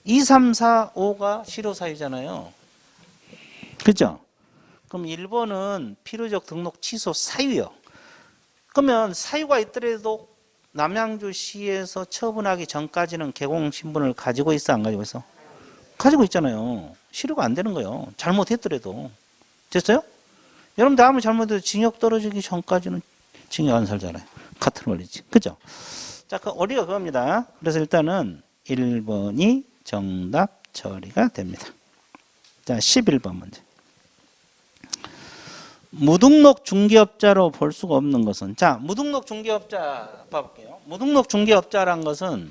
2, 3, 4, 5가 실효사유잖아요. 그죠? 그럼 1번은 필요적 등록 취소 사유요. 그러면 사유가 있더라도 남양주시에서 처분하기 전까지는 개공신분을 가지고 있어, 안 가지고 있어? 가지고 있잖아요. 실효가 안 되는 거예요. 잘못했더라도. 됐어요? 여러분들 아무리 잘못해도 징역 떨어지기 전까지는 징역 안 살잖아요. 같은 원리지. 그죠? 자, 그 원리가 그겁니다. 그래서 일단은 1번이 정답 처리가 됩니다. 자, 11번 문제. 무등록 중개업자로 볼 수가 없는 것은, 자, 무등록 중개업자 봐볼게요. 무등록 중개업자란 것은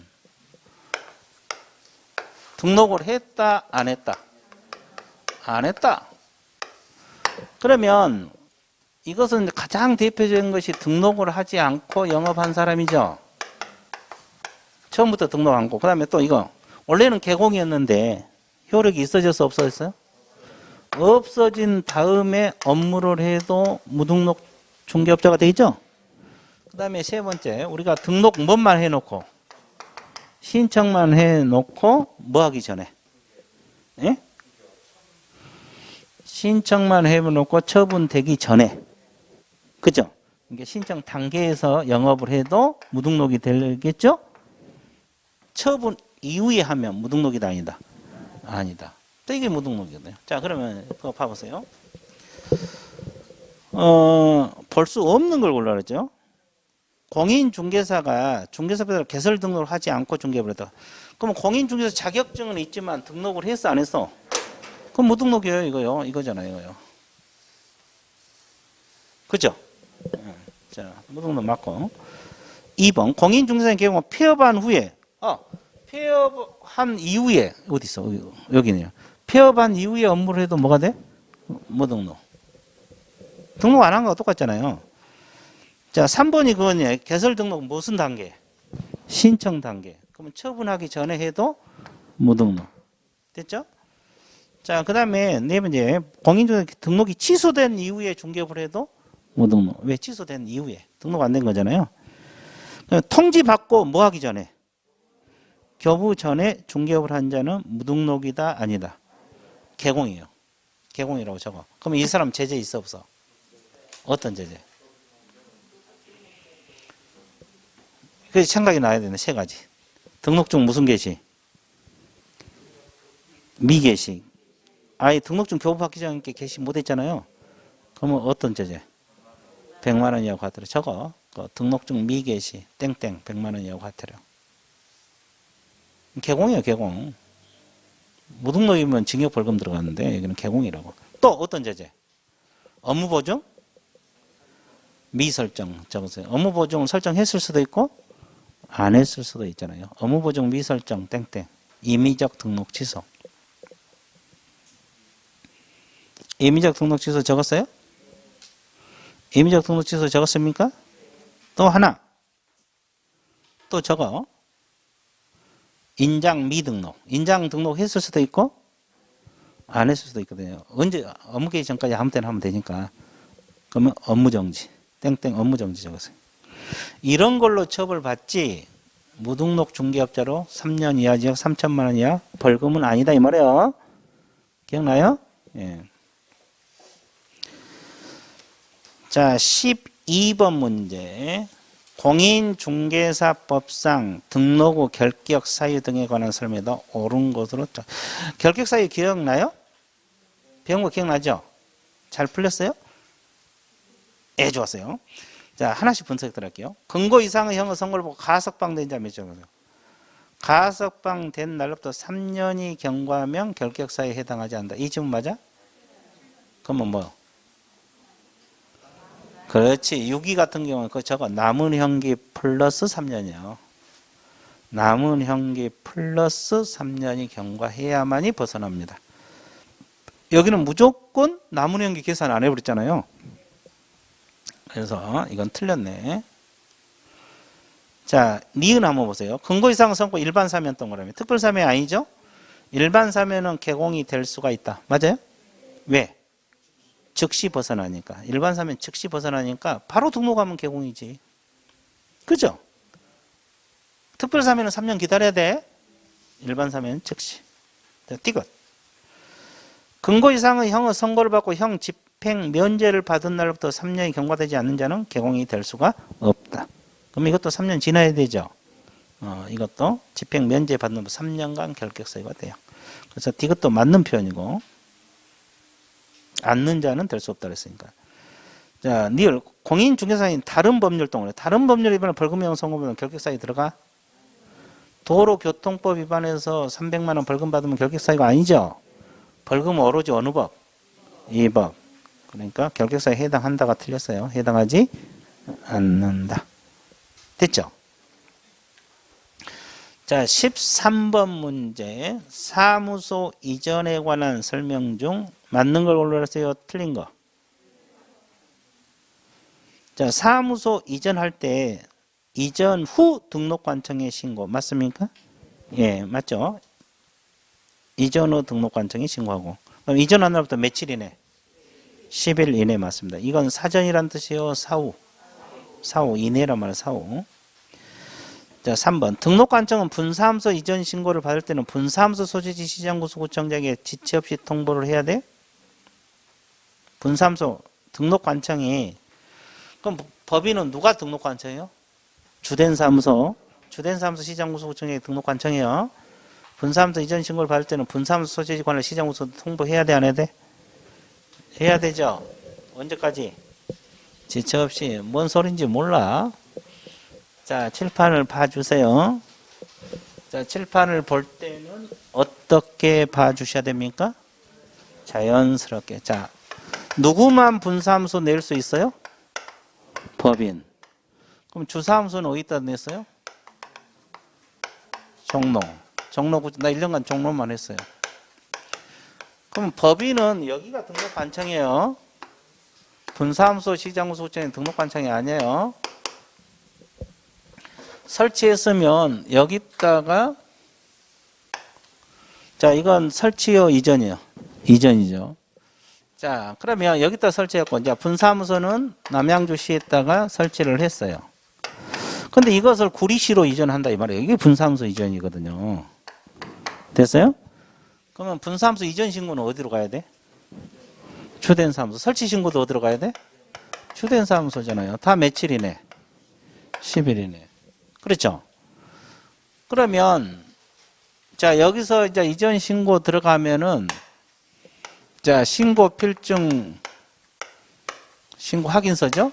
등록을 했다, 안 했다? 안 했다. 그러면 이것은 가장 대표적인 것이 등록을 하지 않고 영업한 사람이죠. 처음부터 등록 않고. 그 다음에 또 이거 원래는 개공이었는데 효력이 있어져서 없어졌어요? 없어진 다음에 업무를 해도 무등록 중개업자가 되죠. 그 다음에 세 번째, 우리가 등록 뭐만 해놓고 신청만 해놓고 뭐 하기 전에? 예? 신청만 해놓고 처분되기 전에. 그죠? 이게 신청 단계에서 영업을 해도 무등록이 되겠죠? 처분 이후에 하면 무등록이다, 아니다? 아니다. 또 이게 무등록이거든요. 자, 그러면 그거 봐보세요. 볼 수 없는 걸 골라 그랬죠? 공인중개사가 중개사별로 개설 등록을 하지 않고 중개를 했다. 그럼 공인중개사 자격증은 있지만 등록을 했어, 안 했어? 그럼 무등록이에요, 이거요. 이거잖아요, 이거요. 그죠? 자, 무등록 맞고. 2번, 공인중개사의 경우 폐업한 후에, 폐업한 이후에, 어디 있어? 여기네요. 폐업한 이후에 업무를 해도 뭐가 돼? 무등록. 등록 안 한 거와 똑같잖아요. 자, 3번이 그거냐. 개설 등록 무슨 단계? 신청 단계. 그러면 처분하기 전에 해도 무등록. 됐죠? 자, 그 다음에 네 번째, 공인중개사 등록이 취소된 이후에 중개업을 해도 무등록. 왜 취소된 이후에? 등록 안 된 거잖아요. 통지받고 뭐 하기 전에? 교부 전에 중개업을 한 자는 무등록이다, 아니다? 개공이에요. 개공이라고 적어. 그러면 이 사람 제재 있어, 없어? 어떤 제재? 그래서 생각이 나야 되는 세 가지. 등록증 무슨 개시? 미개시. 아예 등록증 교부받기 전에 개시 못했잖아요. 그러면 어떤 제재? 100만 원 이하고 과태료. 적어. 등록증 미개시 땡땡 100만 원 이하고 과태료. 개공이에요, 개공. 무등록이면 징역 벌금 들어갔는데 여기는 개공이라고. 또 어떤 제재? 업무보증? 미설정 적으세요. 업무보증을 설정했을 수도 있고 안 했을 수도 있잖아요. 업무보증 미설정 땡땡. 임의적 등록 취소. 임의적 등록 취소 적었어요? 임의적 등록 취소 적었습니까? 또 하나. 또 적어. 인장 미등록. 인장 등록했을 수도 있고 안 했을 수도 있거든요. 언제 업무 개시 전까지 아무 때나 하면 되니까. 그러면 업무정지. 땡땡 업무정지 적었어요. 이런 걸로 처벌받지 무등록 중개업자로 3년 이하 징역 3천만 원 이하 벌금은 아니다 이 말이에요. 기억나요? 예. 자, 12번 문제. 공인중개사법상 등록 후 결격 사유 등에 관한 설명도 옳은 것으로. 결격 사유 기억나요? 배운 거 기억나죠? 잘 풀렸어요? 예, 좋았어요. 자, 하나씩 분석 들어갈게요. 근거 이상의 형의 선고를 보고 가석방된 자 몇 점? 가석방된 날로부터 3년이 경과하면 결격 사유에 해당하지 않는다. 이 질문 맞아? 그러면 뭐? 그렇지. 6위 같은 경우는 그 저거 남은 형기 플러스 3년이요. 남은 형기 플러스 3년이 경과해야만이 벗어납니다. 여기는 무조건 남은 형기 계산 안 해버렸잖아요. 그래서 이건 틀렸네. 자, 니은 한번 보세요. 근거 이상 선고 일반 사면 동그라미. 특별 사면 아니죠? 일반 사면은 개공이 될 수가 있다. 맞아요? 왜? 즉시 벗어나니까. 일반 사면 즉시 벗어나니까 바로 등록하면 개공이지. 그죠? 특별 사면은 3년 기다려야 돼. 일반 사면 즉시. 자, 띠것. 근거 이상의 형의 선고를 받고 형 집행 면제를 받은 날부터 3년이 경과되지 않는 자는 개공이 될 수가 없다. 그럼 이것도 3년 지나야 되죠. 이것도 집행 면제 받는 3년간 결격 사유가 돼요. 그래서 이것도 맞는 표현이고 않는 자는 될 수 없다 그랬으니까. 자, 니을 공인중개사인 다른 법률 동안에 다른 법률 위반을 벌금형 선고하면 결격 사유 들어가? 도로교통법 위반해서 300만 원 벌금 받으면 결격 사유가 아니죠. 벌금은 오로지 어느 법? 이 법. 그러니까 결격 사유에 해당한다가 틀렸어요. 해당하지 않는다. 됐죠? 자, 13번 문제. 사무소 이전에 관한 설명 중 맞는 걸 골라주세요. 틀린 거. 자, 사무소 이전할 때 이전 후 등록관청에 신고 맞습니까? 예, 맞죠? 이전 후 등록관청에 신고하고. 그럼 이전한 날부터 며칠이네? 10일 이내 맞습니다. 이건 사전이란 뜻이에요? 사후? 사후 이내란 말이에요. 사후. 자, 3번. 등록관청은 분사함소 이전 신고를 받을 때는 분사함소 소재지 시장구수구청장에게 지체 없이 통보를 해야 돼? 분사함소 등록관청이 그럼 법인은 누가 등록관청이에요? 주된 사무소. 주된 사무소 시장구수구청장에게 등록관청이에요. 분사함소 이전 신고를 받을 때는 분사함소 소재지 관련 시장구수 통보해야 돼, 안 해야 돼? 해야 되죠. 언제까지? 지체 없이. 뭔 소린지 몰라. 자, 칠판을 봐주세요. 자, 칠판을 볼 때는 어떻게 봐주셔야 됩니까? 자연스럽게. 자, 누구만 분사함수 낼 수 있어요? 법인. 그럼 주사함수는 어디다 냈어요? 종로. 나 1년간 종로만 했어요. 그럼 법인은 여기가 등록 관청이에요. 분사함수 시장함수 소장이 등록 관청이 아니에요. 설치했으면 여기다가 자, 이건 설치요, 이전이요? 이전이죠. 자, 그러면 여기다 설치했고, 이제 분사무소는 남양주시에다가 설치를 했어요. 근데 이것을 구리시로 이전한다, 이 말이에요. 이게 분사무소 이전이거든요. 됐어요? 그러면 분사무소 이전 신고는 어디로 가야 돼? 주된 사무소. 설치 신고도 어디로 가야 돼? 주된 사무소잖아요. 다 며칠이네? 10일이네. 그렇죠? 그러면, 자, 여기서 이제 이전 신고 들어가면은, 자, 신고 필증, 신고 확인서죠?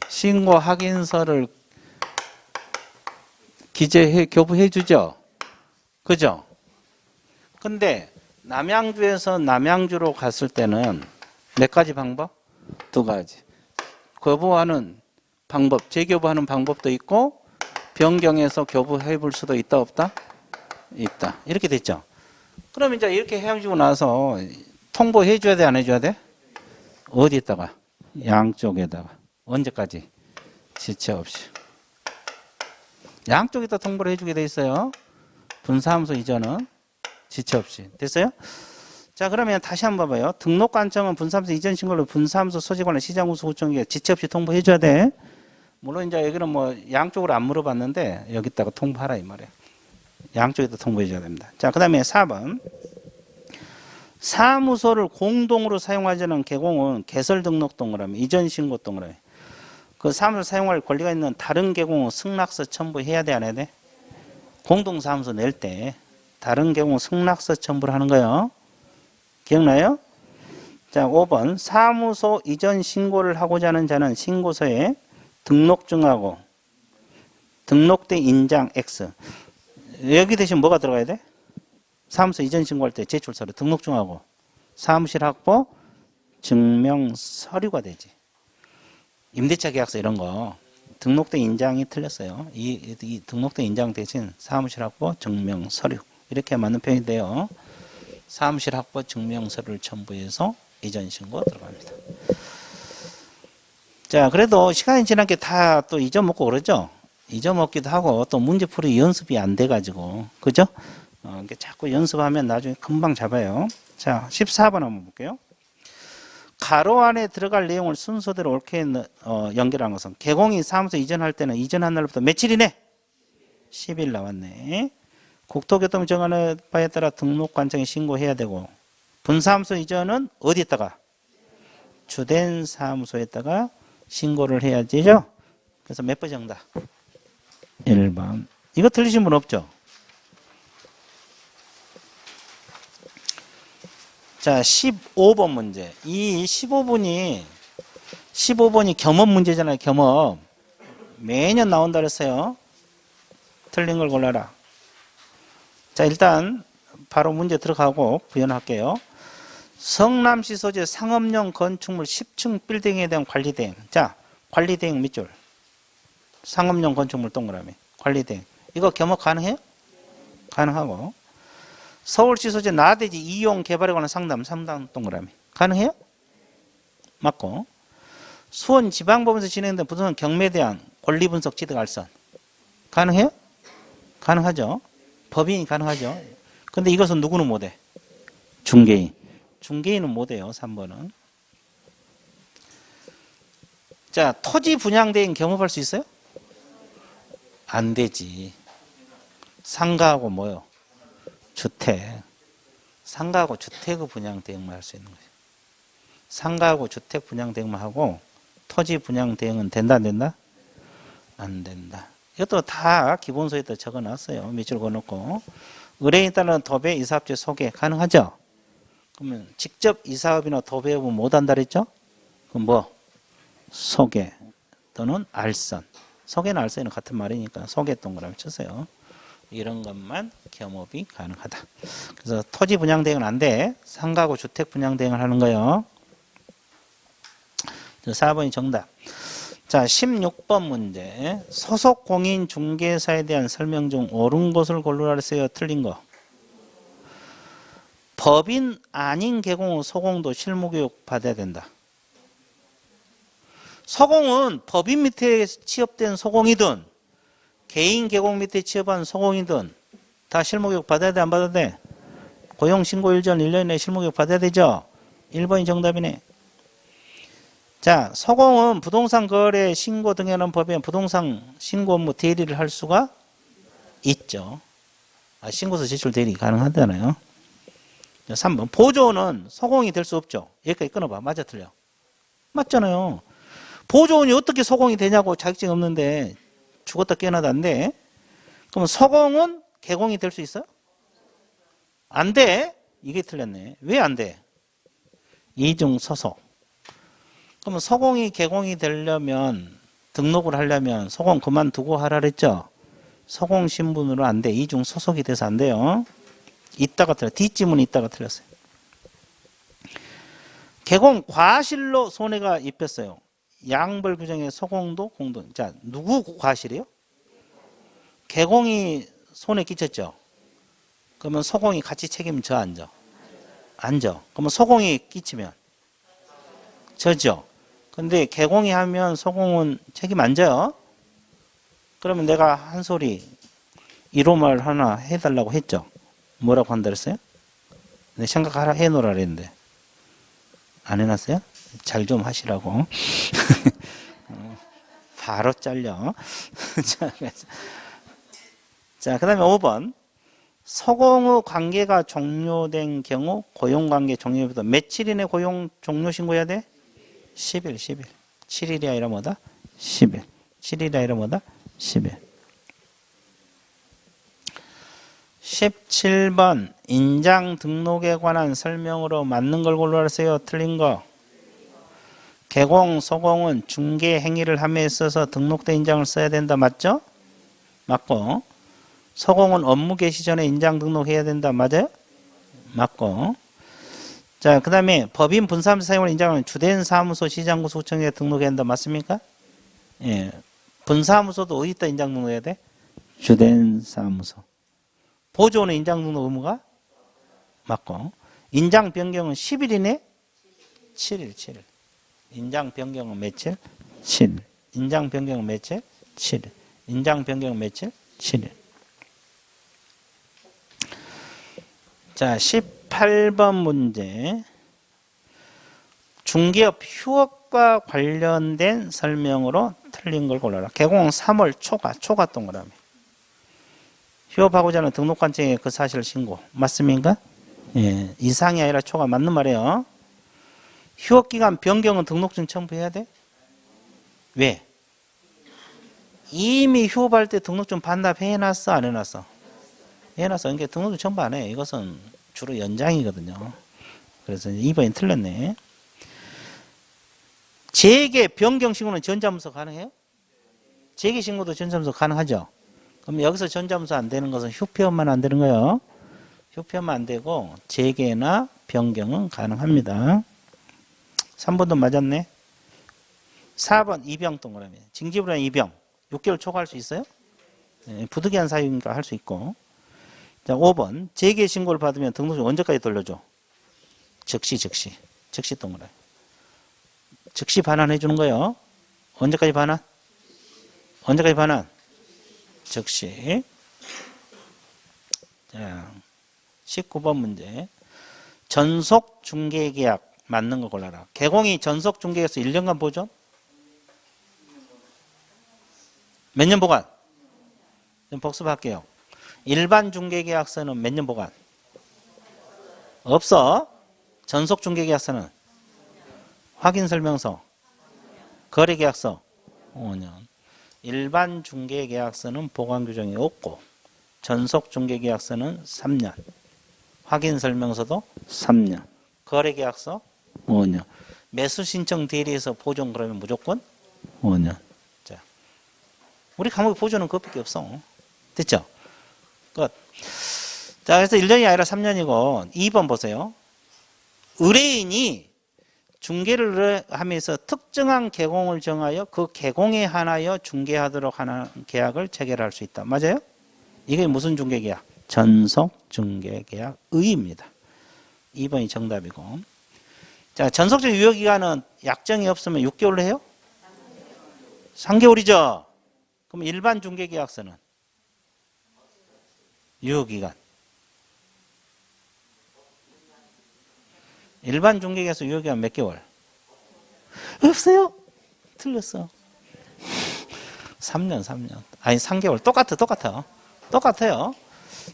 신고 확인서를 교부해 주죠? 그죠? 근데, 남양주에서 남양주로 갔을 때는 몇 가지 방법? 2가지. 거부하는 방법, 재교부하는 방법도 있고, 변경해서 교부해 볼 수도 있다, 없다? 있다. 이렇게 됐죠? 그럼 이제 이렇게 해주고 나서 통보해 줘야 돼, 안 해줘야 돼? 어디에다가? 양쪽에다가. 언제까지? 지체 없이. 양쪽에다 통보를 해주게 돼 있어요. 분사함수 이전은 지체 없이. 됐어요? 자, 그러면 다시 한번 봐봐요. 등록관청은 분사함수 이전 신고를 분사함수 소지관의 시장우수 구청에 지체 없이 통보해 줘야 돼. 물론 이제 여기는 뭐 양쪽으로 안 물어봤는데 여기다가 통보하라 이 말이에요. 양쪽에다 통보해 줘야 됩니다. 자, 그 다음에 4번. 사무소를 공동으로 사용하자는 개공은 개설 등록 동그라미, 이전 신고 동그라미. 그 사무소를 사용할 권리가 있는 다른 개공은 승낙서 첨부해야 돼, 안 해야 돼? 공동 사무소 낼 때 다른 개공은 승낙서 첨부를 하는 거예요. 기억나요? 자, 5번. 사무소 이전 신고를 하고자 하는 자는 신고서에 등록증하고 등록된 인장 X. 여기 대신 뭐가 들어가야 돼? 사무소 이전 신고할 때 제출서류 등록증하고 사무실 확보 증명 서류가 되지. 임대차 계약서 이런 거 등록된 인장이 틀렸어요. 이 등록된 인장 대신 사무실 확보 증명 서류 이렇게 맞는 표현인데요. 사무실 확보 증명 서류를 첨부해서 이전 신고 들어갑니다. 자, 그래도 시간이 지나게 다 또 잊어먹고 그러죠. 잊어먹기도 하고 또 문제풀이 연습이 안 돼가지고 그죠? 자꾸 연습하면 나중에 금방 잡아요. 자, 14번 한번 볼게요. 가로 안에 들어갈 내용을 순서대로 옳게 연결한 것은 개공이 사무소 이전할 때는 이전한 날부터 며칠이네? 10일 나왔네. 국토교통부 정하는 바에 따라 등록관청에 신고해야 되고 분사무소 이전은 어디에다가? 주된 사무소에다가 신고를 해야 되죠? 그래서 몇 번 정답? 1번. 이거 틀리신 분 없죠? 자, 15번 문제. 이 15번이 겸업 문제잖아요. 겸업. 매년 나온다 그랬어요. 틀린 걸 골라라. 자, 일단 바로 문제 들어가고 부연할게요. 성남시 소재 상업용 건축물 10층 빌딩에 대한 관리 대행. 자, 관리 대행 밑줄. 상업용 건축물 동그라미. 관리 대행. 이거 겸업 가능해요? 가능하고. 서울시 소재 나대지 이용 개발에 관한 상담 동그라미. 가능해요? 맞고. 수원지방법원에서 진행된 부동산 경매에 대한 권리분석 취득 알선. 가능해요? 가능하죠. 법인이 가능하죠. 근데 이것은 누구는 못해? 중개인. 중개인은 못해요. 3번은. 자, 토지 분양 대행 겸업할 수 있어요? 안 되지. 상가하고 뭐요? 주택. 상가하고 주택 분양 대행만 할 수 있는 거예요. 상가하고 주택 분양 대행만 하고 토지 분양 대행은 된다 안 된다? 안 된다. 이것도 다 기본서에 적어놨어요. 밑줄 그어놓고. 의뢰인에 따른 도배 이사업체 소개 가능하죠? 그러면 직접 이사업이나 도배업은 못한다 그랬죠? 그럼 뭐? 소개 또는 알선. 소개나 알선은 같은 말이니까 소개 동그라미 쳐서요. 이런 것만 겸업이 가능하다. 그래서 토지 분양 대행은 안 돼. 상가구 주택 분양 대행을 하는 거예요. 4번이 정답. 자, 16번 문제. 소속 공인 중개사에 대한 설명 중 옳은 것을 고르라 했어요. 틀린 거. 법인 아닌 개공 후 소공도 실무교육 받아야 된다. 소공은 법인 밑에 취업된 소공이든 개인 개공 밑에 취업한 소공이든 다 실무교육 받아야 돼, 안 받아야 돼? 고용신고일 전 1년 내에 실무교육 받아야 되죠? 1번이 정답이네. 자, 소공은 부동산 거래 신고 등에 관한 법에 부동산 신고 업무 대리를 할 수가 있죠. 신고서 제출 대리 가능하잖아요. 3번. 보조원은 소공이 될 수 없죠. 여기까지 끊어봐. 맞아, 틀려? 맞잖아요. 보조원이 어떻게 소공이 되냐고. 자격증 없는데 죽었다 깨어나도 안 돼. 그럼 소공은 개공이 될 수 있어요? 안 돼. 이게 틀렸네. 왜 안 돼? 이중 소속. 그러면 소공이 개공이 되려면 등록을 하려면 소공 그만두고 하라 그랬죠? 소공 신분으로 안 돼. 이중 소속이 돼서 안 돼요. 이따가 틀려. 뒷지문이 이따가 틀렸어요. 개공 과실로 손해가 입혔어요. 양벌 규정의 소공도 공동. 자, 누구 과실이에요? 개공이 손해 끼쳤죠. 그러면 소공이 같이 책임 져, 안 져? 안 져. 그러면 소공이 끼치면 져죠. 근데 개공이 하면 소공은 책임 안 져요. 그러면 내가 한 소리 1호 말 하나 해달라고 했죠. 뭐라고 한다 그랬어요? 내 생각하라 해놓으라 그랬는데 안 해놨어요? 잘 좀 하시라고. 바로 잘려. 자, 그 다음에 5번. 소공의 관계가 종료된 경우 고용관계 종료부터 며칠이내 고용 종료 신고해야 돼? 10일. 7일이 아니라 뭐다? 10일. 7일이 아니라 뭐다? 10일. 17번. 인장 등록에 관한 설명으로 맞는 걸 골라주세요. 틀린 거. 개공, 소공은 중개 행위를 함에 있어서 등록된 인장을 써야 된다. 맞죠? 맞고. 소공은 업무 개시 전에 인장 등록해야 된다. 맞아요? 맞고. 자, 그 다음에 법인 분사하면서 사용할 인장은 주된 사무소, 시장구, 구청에 등록해야 한다. 맞습니까? 예. 분사무소도 어디다 인장 등록해야 돼? 주된 사무소. 보조원은 인장 등록 의무가? 맞고. 인장 변경은 10일 이내? 7일. 인장 변경은 며칠? 7일. 인장 변경은 며칠? 7일. 인장 변경은 며칠? 7일. 자, 18번 문제. 중개업 휴업과 관련된 설명으로 틀린 걸 골라라. 개공 3월 초가 동그라미. 휴업하고자 하는 등록관청에 그 사실을 신고. 맞습니까? 예, 이상이 아니라 초가 맞는 말이에요. 휴업기간 변경은 등록증 첨부해야 돼? 왜? 이미 휴업할 때 등록증 반납해놨어? 안 해놨어? 해놨어. 그러니까 등록증 첨부 안 해. 이것은 주로 연장이거든요. 그래서 2번이 틀렸네. 재개 변경 신고는 전자문서 가능해요? 재개 신고도 전자문서 가능하죠? 그럼 여기서 전자문서 안 되는 것은 휴폐업만 안 되는 거예요. 휴폐업만 안 되고 재개나 변경은 가능합니다. 3번도 맞았네. 4번 입영 동그라미. 징집으로 한 입영. 6개월 초과할 수 있어요? 네, 부득이한 사유니까 할 수 있고. 자, 5번. 재개 신고를 받으면 등록증 언제까지 돌려줘? 즉시 동그라미. 즉시 반환해 주는 거예요. 언제까지 반환? 즉시. 자, 19번 문제. 전속 중개계약 맞는 거 골라라. 개공이 전속 중개에서 1년간 보존? 몇 년 보관? 좀 복습할게요. 일반 중개계약서는 몇 년 보관? 없어. 전속 중개계약서는 확인설명서, 거래계약서 5년. 일반 중개계약서는 보관 규정이 없고 전속 중개계약서는 3년. 확인설명서도 3년. 거래계약서 5년. 매수신청 대리에서 보존 그러면 무조건 5년. 자, 우리 과목에 보존은 그것밖에 없어. 됐죠? 끝. 자, 그래서 1년이 아니라 3년이고 2번 보세요. 의뢰인이 중개를 하면서 특정한 계공을 정하여 그 계공에 한하여 중개하도록 하는 계약을 체결할 수 있다. 맞아요? 이게 무슨 중개계약? 전속 중개계약 의의입니다. 2번이 정답이고. 자, 전속적 유효기간은 약정이 없으면 6개월로 해요? 3개월이죠? 그럼 일반 중개계약서는? 유효기간. 일반 중개계약서 유효기간 몇 개월? 없어요. 틀렸어. 3년. 아니, 3개월. 똑같아요.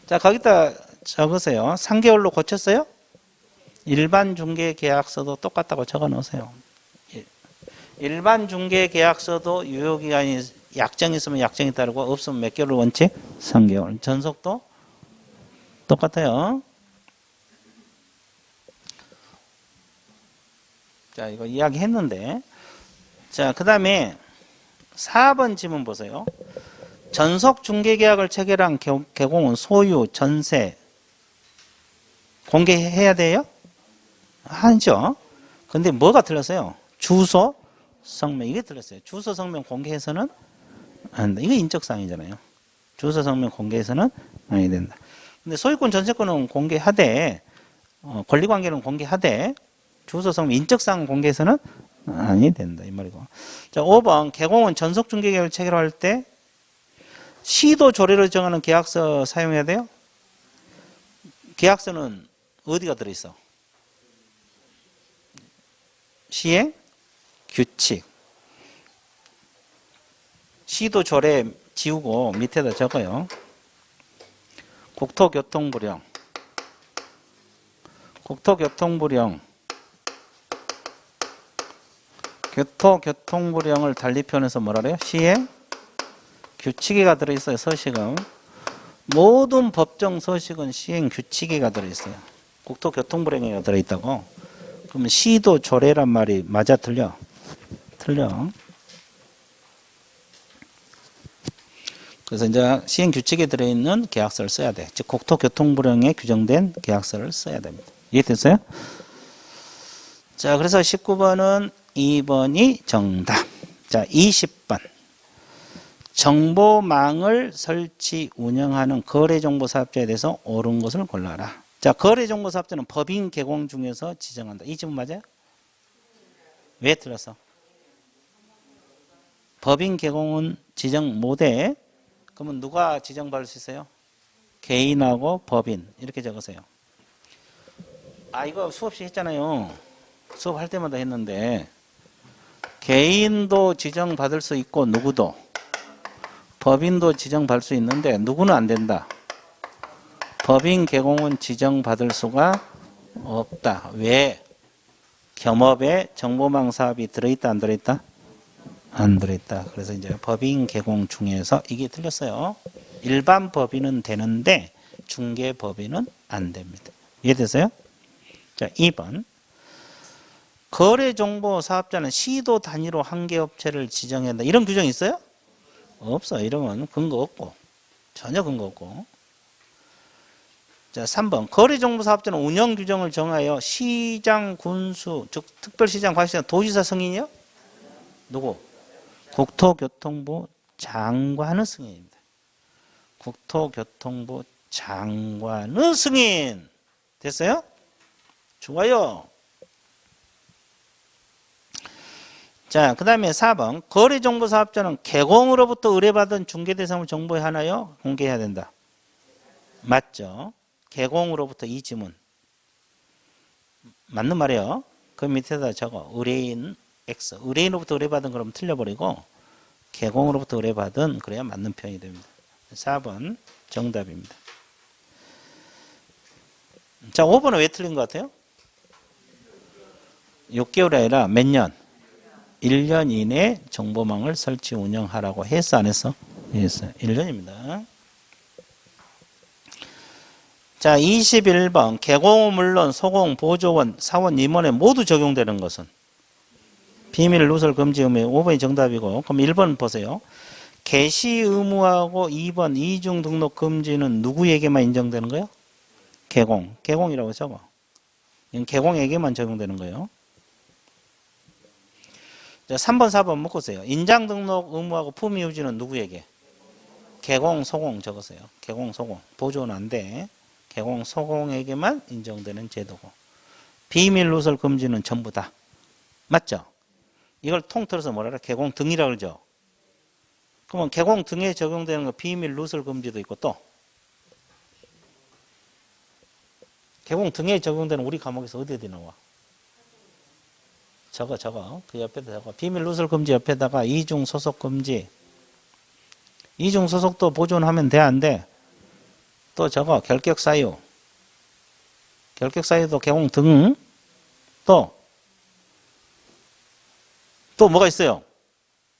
자, 거기다 적으세요. 3개월로 고쳤어요? 일반 중개계약서도 똑같다고 적어 놓으세요. 일반 중개계약서도 유효기간이 약정이 있으면 약정이 따르고 없으면 몇 개월 원칙? 3개월. 전속도 똑같아요. 자, 이거 이야기 했는데. 자, 그 다음에 4번 지문 보세요. 전속 중개계약을 체결한 계공은 소유, 전세 공개해야 돼요? 하죠. 근데 뭐가 틀렸어요? 주소, 성명. 이게 틀렸어요. 주소, 성명 공개해서는 안 돼. 이거 인적사항이잖아요. 주소, 성명 공개해서는 아니 된다. 근데 소유권, 전세권은 공개하되, 권리관계는 공개하되, 주소, 성명, 인적사항 공개해서는 아니 된다. 이 말이고. 자, 5번. 계공은 전속 중개계약을 체결할 때 시도 조례를 정하는 계약서 사용해야 돼요? 계약서는 어디가 들어있어? 시행 규칙. 시도 조례 지우고 밑에다 적어요. 국토교통부령. 교토교통부령을 달리 표현해서 뭐라 그래요? 시행 규칙에가 들어있어요. 서식은. 모든 법정 서식은 시행 규칙에가 들어있어요. 국토교통부령에가 들어있다고. 그러면 시도 조례란 말이 맞아 틀려? 틀려. 그래서 이제 시행 규칙에 들어있는 계약서를 써야 돼. 즉 국토교통부령에 규정된 계약서를 써야 됩니다. 이해됐어요? 자, 그래서 19번은 2번이 정답. 자, 20번. 정보망을 설치 운영하는 거래정보사업자에 대해서 옳은 것을 골라라. 자, 거래정보사업자는 법인 계공 중에서 지정한다. 이 질문 맞아요? 왜 틀렸어? 법인 계공은 지정 못해. 그러면 누가 지정받을 수 있어요? 개인하고 법인. 이렇게 적으세요. 아, 이거 수업 시 했잖아요. 수업할 때마다 했는데 개인도 지정받을 수 있고 누구도 법인도 지정받을 수 있는데 누구는 안 된다. 법인 계공은 지정받을 수가 없다. 왜? 겸업에 정보망 사업이 들어있다 안 들어있다? 안 들어있다. 그래서 이제 법인 계공 중에서 이게 틀렸어요. 일반 법인은 되는데 중개 법인은 안 됩니다. 이해됐어요? 자, 2번. 거래정보 사업자는 시도 단위로 한 개 업체를 지정해야 한다. 이런 규정이 있어요? 없어. 이런 근거 없고. 전혀 근거 없고. 자, 3번. 거래정보 사업자는 운영 규정을 정하여 시장, 군수, 즉 특별시장, 과시장, 도지사 승인이요? 누구? 국토교통부 장관의 승인입니다. 국토교통부 장관의 승인. 됐어요? 좋아요. 자, 그 다음에 4번. 거래정보사업자는 계공으로부터 의뢰받은 중개대상물 정보에 하나요? 공개해야 된다. 맞죠? 계공으로부터 이 지문. 맞는 말이에요. 그 밑에다 적어. 의뢰인 X. 의뢰인으로부터 의뢰받은 그러면 틀려버리고 계공으로부터 의뢰받은 그래야 맞는 표현이 됩니다. 4번 정답입니다. 자, 5번은 왜 틀린 것 같아요? 6개월이 아니라 몇 년? 1년 이내 정보망을 설치 운영하라고 했어 안 했어? 했어요. 1년입니다. 자, 21번. 계공은 물론 소공, 보조원, 사원, 임원에 모두 적용되는 것은? 비밀 누설 금지 의무. 5번이 정답이고. 그럼 1번 보세요. 개시 의무하고 2번 이중 등록 금지는 누구에게만 인정되는 거예요? 개공이라고 적어. 이건 개공에게만 적용되는 거예요. 자, 3번, 4번 묶으세요. 인장 등록 의무하고 품위 유지는 누구에게? 개공, 소공 적으세요. 개공, 소공. 보조는 안 돼. 개공, 소공에게만 인정되는 제도고. 비밀 누설 금지는 전부 다. 맞죠? 이걸 통틀어서 뭐라 그래? 개공 등이라고 그러죠? 그러면 개공 등에 적용되는 거 비밀 누설 금지도 있고 또 개공 등에 적용되는 우리 과목에서 어디에 나와? 저거 그 옆에다 적어. 비밀 누설 금지 옆에다가 이중 소속 금지. 이중 소속도 보존하면 돼, 안 돼? 또 저거 결격 사유. 결격 사유도 개공 등. 또 뭐가 있어요?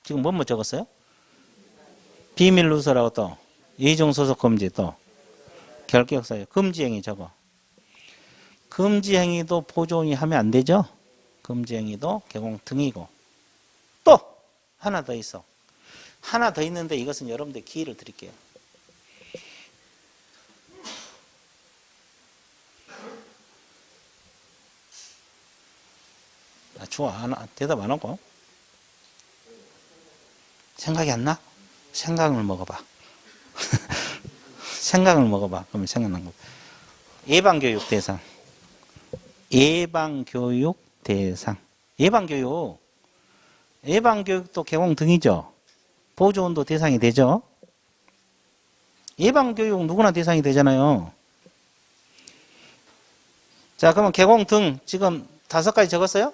지금 뭐 적었어요? 비밀 누설하고 또 이중 소속 금지 또 결격 사유. 금지 행위 저거. 금지 행위도 보존이 하면 안 되죠? 금지 행위도 개공 등이고. 또 하나 더 있어. 하나 더 있는데 이것은 여러분들 기회를 드릴게요. 좋아. 대답 안 하고. 생각이 안 나? 생각을 먹어봐. 생각을 먹어봐. 그러면 생각난 거. 예방교육 대상. 예방교육 대상. 예방교육도 개공 등이죠. 보조원도 대상이 되죠. 예방교육 누구나 대상이 되잖아요. 자, 그러면 개공 등 지금 5가지 적었어요?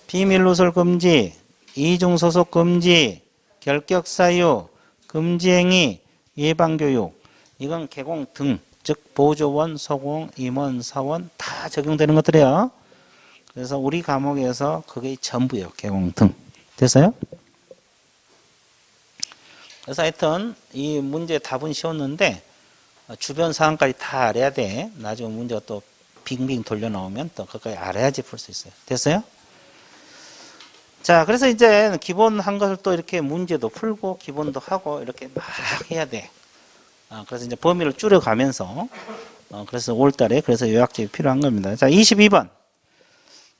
비밀 누설 금지, 이중 소속 금지, 결격 사유, 금지 행위, 예방교육. 이건 개공 등, 즉 보조원, 소공, 임원, 사원 다 적용되는 것들이에요. 그래서 우리 과목에서 그게 전부예요. 개공 등. 됐어요? 그래서 하여튼 이 문제 답은 쉬웠는데 주변 상황까지 다 알아야 돼. 나중에 문제가 또 빙빙 돌려 나오면 또 그것까지 알아야지 풀 수 있어요. 됐어요? 자, 그래서 이제 기본 한 것을 또 이렇게 문제도 풀고 기본도 하고 이렇게 막 해야 돼. 그래서 이제 범위를 줄여가면서 그래서 5월달에 그래서 요약집이 필요한 겁니다. 자, 22번.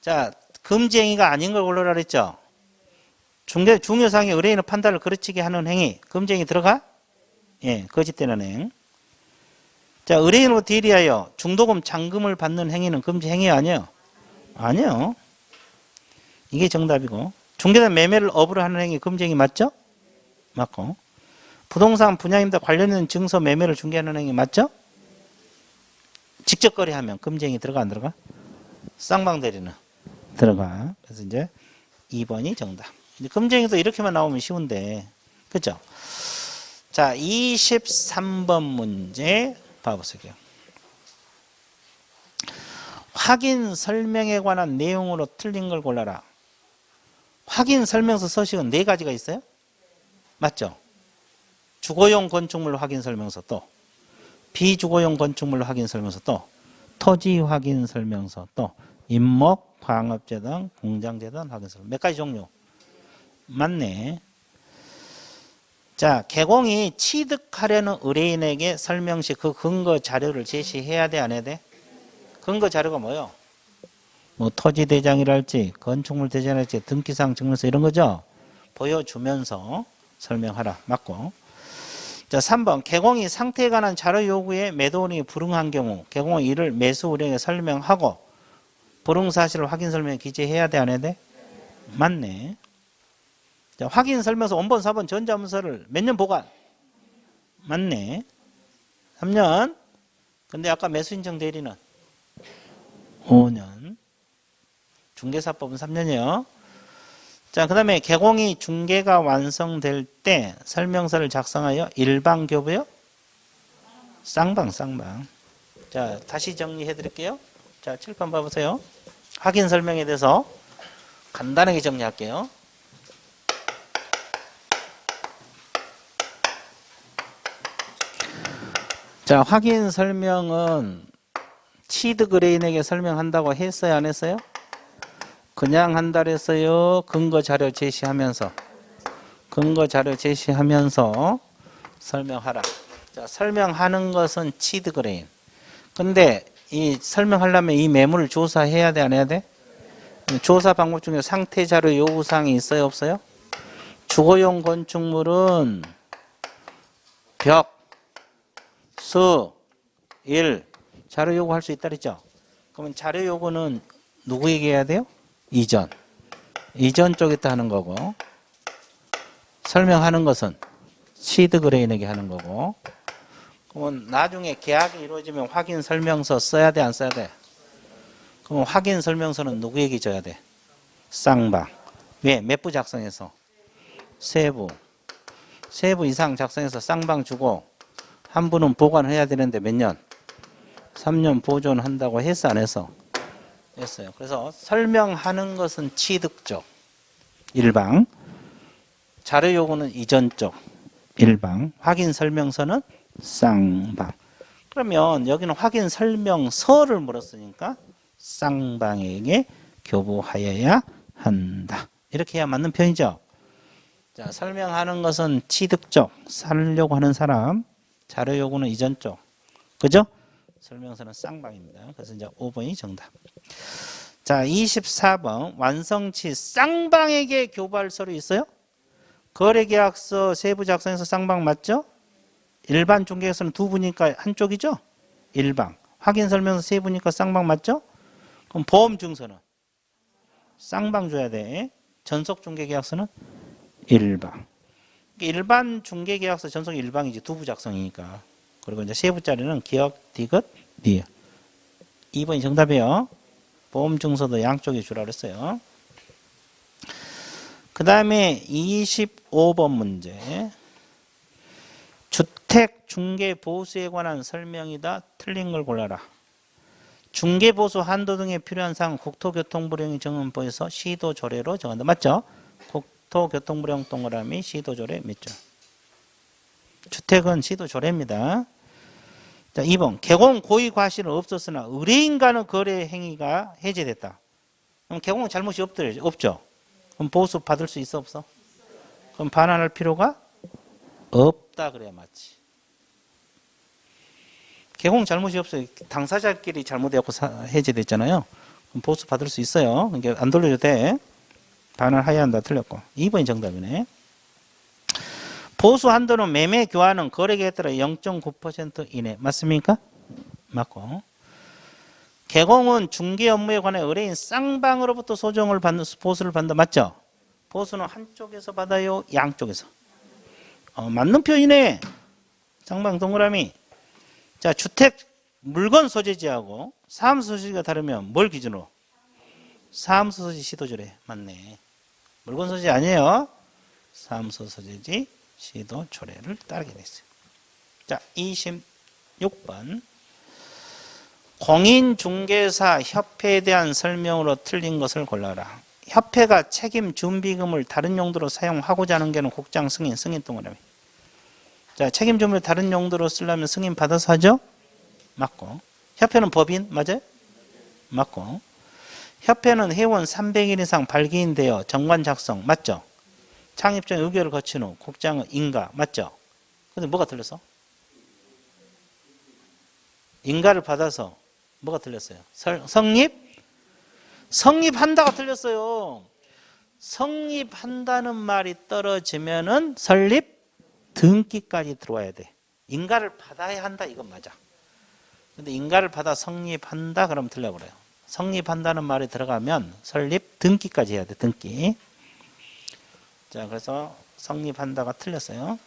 자, 금지 행위가 아닌 걸 고르라 그랬죠. 중요사항의 의뢰인의 판단을 그르치게 하는 행위. 금지 행위 들어가? 예, 거짓되는 행. 자, 의뢰인으로 대리하여 중도금 잔금을 받는 행위는 금지 행위 아니에요? 아니요. 이게 정답이고. 중개된 매매를 업으로 하는 행위 금지 행위 맞죠? 맞고. 부동산 분양임대 관련된 증서 매매를 중개하는 행위 맞죠? 직접 거래하면 금지 행위 들어가 안 들어가? 쌍방대리는 들어가. 그래서 이제 2번이 정답. 금지 행위도 이렇게만 나오면 쉬운데. 그렇죠? 자, 23번 문제 봐보세요. 확인 설명에 관한 내용으로 틀린 걸 골라라. 확인 설명서 서식은 4가지가 있어요? 맞죠? 주거용 건축물 확인 설명서 또 비주거용 건축물 확인 설명서 또 토지 확인 설명서 또 임목, 광업재단, 공장재단 확인 설명서. 몇 가지 종류? 맞네. 자, 개공이 취득하려는 의뢰인에게 설명 시 그 근거 자료를 제시해야 돼, 안 해야 돼? 근거 자료가 뭐요? 뭐 토지 대장이랄지 건축물 대장이랄지 등기상 증명서 이런 거죠. 보여주면서 설명하라. 맞고. 자, 3번. 개공이 상태에 관한 자료 요구에 매도인이 불응한 경우 개공은 이를 매수 의뢰인에게 설명하고 불응 사실을 확인 설명에 기재해야 돼, 안 해야 돼? 맞네. 자, 확인 설명서 원본 4번 전자문서를 몇 년 보관? 맞네. 3년. 근데 아까 매수인정 대리는 5년. 중개사법은 3년이요. 자, 그 다음에 개공이 중개가 완성될 때 설명서를 작성하여 일방 교부요? 쌍방. 자, 다시 정리해 드릴게요. 자, 칠판 봐보세요. 확인 설명에 대해서 간단하게 정리할게요. 자, 확인 설명은 취득 의뢰인에게 설명한다고 했어요, 안 했어요? 그냥 한다 그랬어요? 근거 자료 제시하면서. 근거 자료 제시하면서 설명하라. 자, 설명하는 것은 치드그레인. 근데 이 설명하려면 이 매물을 조사해야 돼, 안 해야 돼? 조사 방법 중에 상태 자료 요구사항이 있어요, 없어요? 주거용 건축물은 벽, 수, 일 자료 요구할 수 있다 그랬죠? 그러면 자료 요구는 누구에게 해야 돼요? 이전 쪽에다 하는 거고, 설명하는 것은 시드그레인에게 하는 거고. 그러면 나중에 계약이 이루어지면 확인 설명서 써야 돼, 안 써야 돼? 그럼 확인 설명서는 누구에게 줘야 돼? 쌍방. 왜? 몇 부 작성해서? 세 부 이상 작성해서 쌍방 주고, 한 부는 보관해야 되는데 몇 년? 3년 보존한다고 했어, 안 했어? 했어요. 그래서 설명하는 것은 취득 쪽 일방, 자료 요구는 이전 쪽 일방, 확인 설명서는 쌍방. 그러면 여기는 확인 설명서를 물었으니까 쌍방에게 교부하여야 한다. 이렇게 해야 맞는 표현이죠. 자, 설명하는 것은 취득 쪽, 살려고 하는 사람, 자료 요구는 이전 쪽. 그죠? 설명서는 쌍방입니다. 그래서 이제 5번이 정답. 자, 24번. 완성치 쌍방에게 교부할 서류 있어요? 거래계약서 세부 작성해서 쌍방 맞죠? 일반 중개에서는 두 부니까 한쪽이죠? 일방. 확인 설명서 세 부니까 쌍방 맞죠? 그럼 보험 증서는 쌍방 줘야 돼. 전속 중개계약서는 일방. 일반 중개계약서 전속 일방이지, 두 부 작성이니까. 그리고 이제 세부짜리는 기억, 디귿, 리을. 2번이 정답이에요. 보험 증서도 양쪽에 주라 그랬어요. 그 다음에 25번 문제. 주택 중개 보수에 관한 설명이다. 틀린 걸 골라라. 중개 보수 한도 등에 필요한 사항 국토교통부령이 정원부에서 시도 조례로 정한다. 맞죠? 국토교통부령 동그라미 시도 조례 몇 줄? 주택은 시도 조례입니다. 자, 2번. 개공 고의 과실은 없었으나 의뢰인과는 거래 행위가 해제됐다. 그럼 개공은 잘못이 없죠? 그럼 보수 받을 수 있어, 없어? 그럼 반환할 필요가 없다 그래야 맞지. 개공 잘못이 없어요. 당사자끼리 잘못해갖고 해제됐잖아요. 그럼 보수 받을 수 있어요. 그러니까 안 돌려도 돼. 반환해야 한다. 틀렸고. 2번이 정답이네. 보수 한도는 매매 교환은 거래계에 따라 0.9% 이내. 맞습니까? 맞고. 개공은 중개 업무에 관해 의뢰인 쌍방으로부터 소정을 받는 보수를 받는다. 맞죠? 보수는 한쪽에서 받아요? 양쪽에서? 맞는 표현이네. 쌍방 동그라미. 자, 주택 물건 소재지하고 사무소 소재지가 다르면 뭘 기준으로? 사무소 소재 시도조례. 맞네. 물건 소재 아니에요. 사무소 소재지 시도 조례를 따르게 됐어요. 자, 26번. 공인중개사 협회에 대한 설명으로 틀린 것을 골라라. 협회가 책임 준비금을 다른 용도로 사용하고자 하는 게는 국장 승인 동그라미. 자, 책임 준비를 다른 용도로 쓰려면 승인 받아서 하죠? 맞고. 협회는 법인 맞아요? 맞고. 협회는 회원 300일 이상 발기인되어 정관 작성 맞죠? 창립적 의결을 거친 후 국장은 인가 맞죠? 근데 뭐가 틀렸어? 인가를 받아서 뭐가 틀렸어요? 성립한다가 틀렸어요. 성립한다는 말이 떨어지면은 설립 등기까지 들어와야 돼. 인가를 받아야 한다 이건 맞아. 근데 인가를 받아 성립한다 그러면 틀려버려요. 성립한다는 말이 들어가면 설립 등기까지 해야 돼. 등기. 자, 그래서 성립한다가 틀렸어요.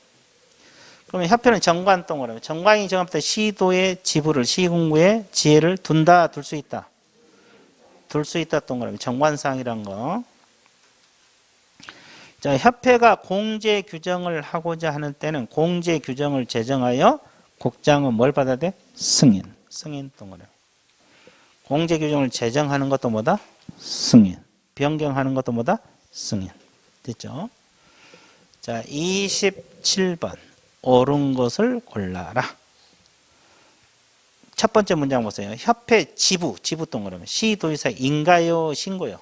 그러면 협회는 정관 동그라미. 정관이 정합될 시도의 지부를 시군구의 지혜를 둔다, 둘 수 있다. 둘 수 있다 동그라미. 정관사항이란 거. 자, 협회가 공제 규정을 하고자 하는 때는 공제 규정을 제정하여 국장은 뭘 받아야 돼? 승인 동그라미. 공제 규정을 제정하는 것도 뭐다? 승인. 변경하는 것도 뭐다? 승인. 됐죠? 자, 27번. 옳은 것을 골라라. 첫 번째 문장 보세요. 협회 지부 동그라미. 시도의사 인가요? 신고요?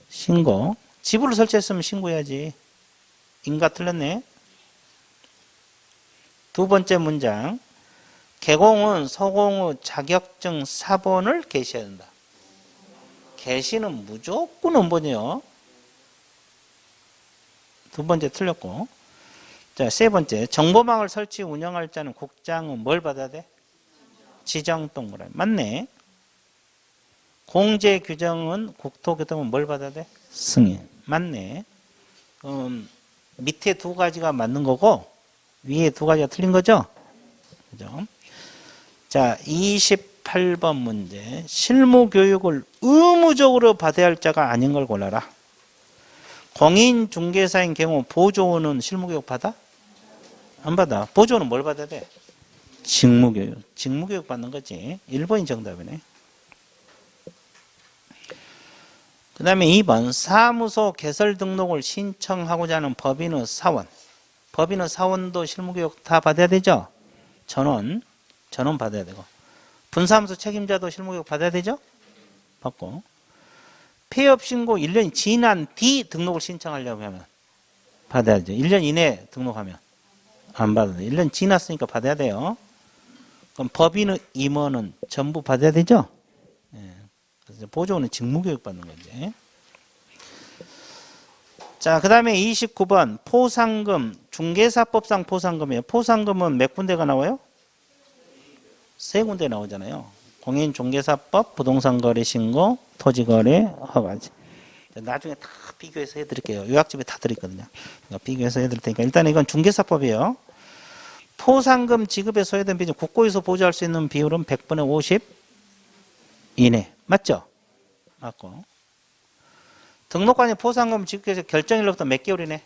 신고. 지부를 설치했으면 신고해야지. 인가 틀렸네. 두 번째 문장. 개공은 서공의 자격증 사본을 게시해야 된다. 게시는 무조건 원본이요. 두 번째 틀렸고. 자, 세 번째. 정보망을 설치 운영할 자는 국장은 뭘 받아야 돼? 지정 동그라미. 맞네. 공제 규정은 국토교통은 뭘 받아야 돼? 승인. 맞네. 밑에 두 가지가 맞는 거고 위에 두 가지가 틀린 거죠? 그죠? 자, 28번 문제. 실무 교육을 의무적으로 받아야 할 자가 아닌 걸 골라라. 공인중개사인 경우 보조원은 실무 교육 받아? 안 받아. 보조원은 뭘 받아야 돼? 직무교육. 직무교육 받는 거지. 1번이 정답이네. 그 다음에 2번. 사무소 개설 등록을 신청하고자 하는 법인의 사원. 법인의 사원도 실무교육 다 받아야 되죠? 전원 받아야 되고. 분사무소 책임자도 실무교육 받아야 되죠? 받고. 폐업신고 1년이 지난 뒤 등록을 신청하려고 하면 받아야죠. 1년 이내에 등록하면 안 받아도 돼요. 1년 지났으니까 받아야 돼요. 그럼 법인의 임원은 전부 받아야 되죠? 예. 그래서 보조원은 직무교육 받는 거지. 자, 그 다음에 29번. 포상금. 중개사법상 포상금이에요. 포상금은 몇 군데가 나와요? 세 군데 나오잖아요. 공인중개사법, 부동산거래신고, 토지거래, 허가지. 나중에 다 비교해서 해드릴게요. 요약집에 다 들어있거든요. 비교해서 해드릴 테니까 일단 이건 중개사법이에요. 포상금 지급에 소요된 비용, 국고에서 보조할 수 있는 비율은 100분의 50 이내. 맞죠? 맞고. 등록관이 포상금 지급해서 결정일로부터 몇 개월이네?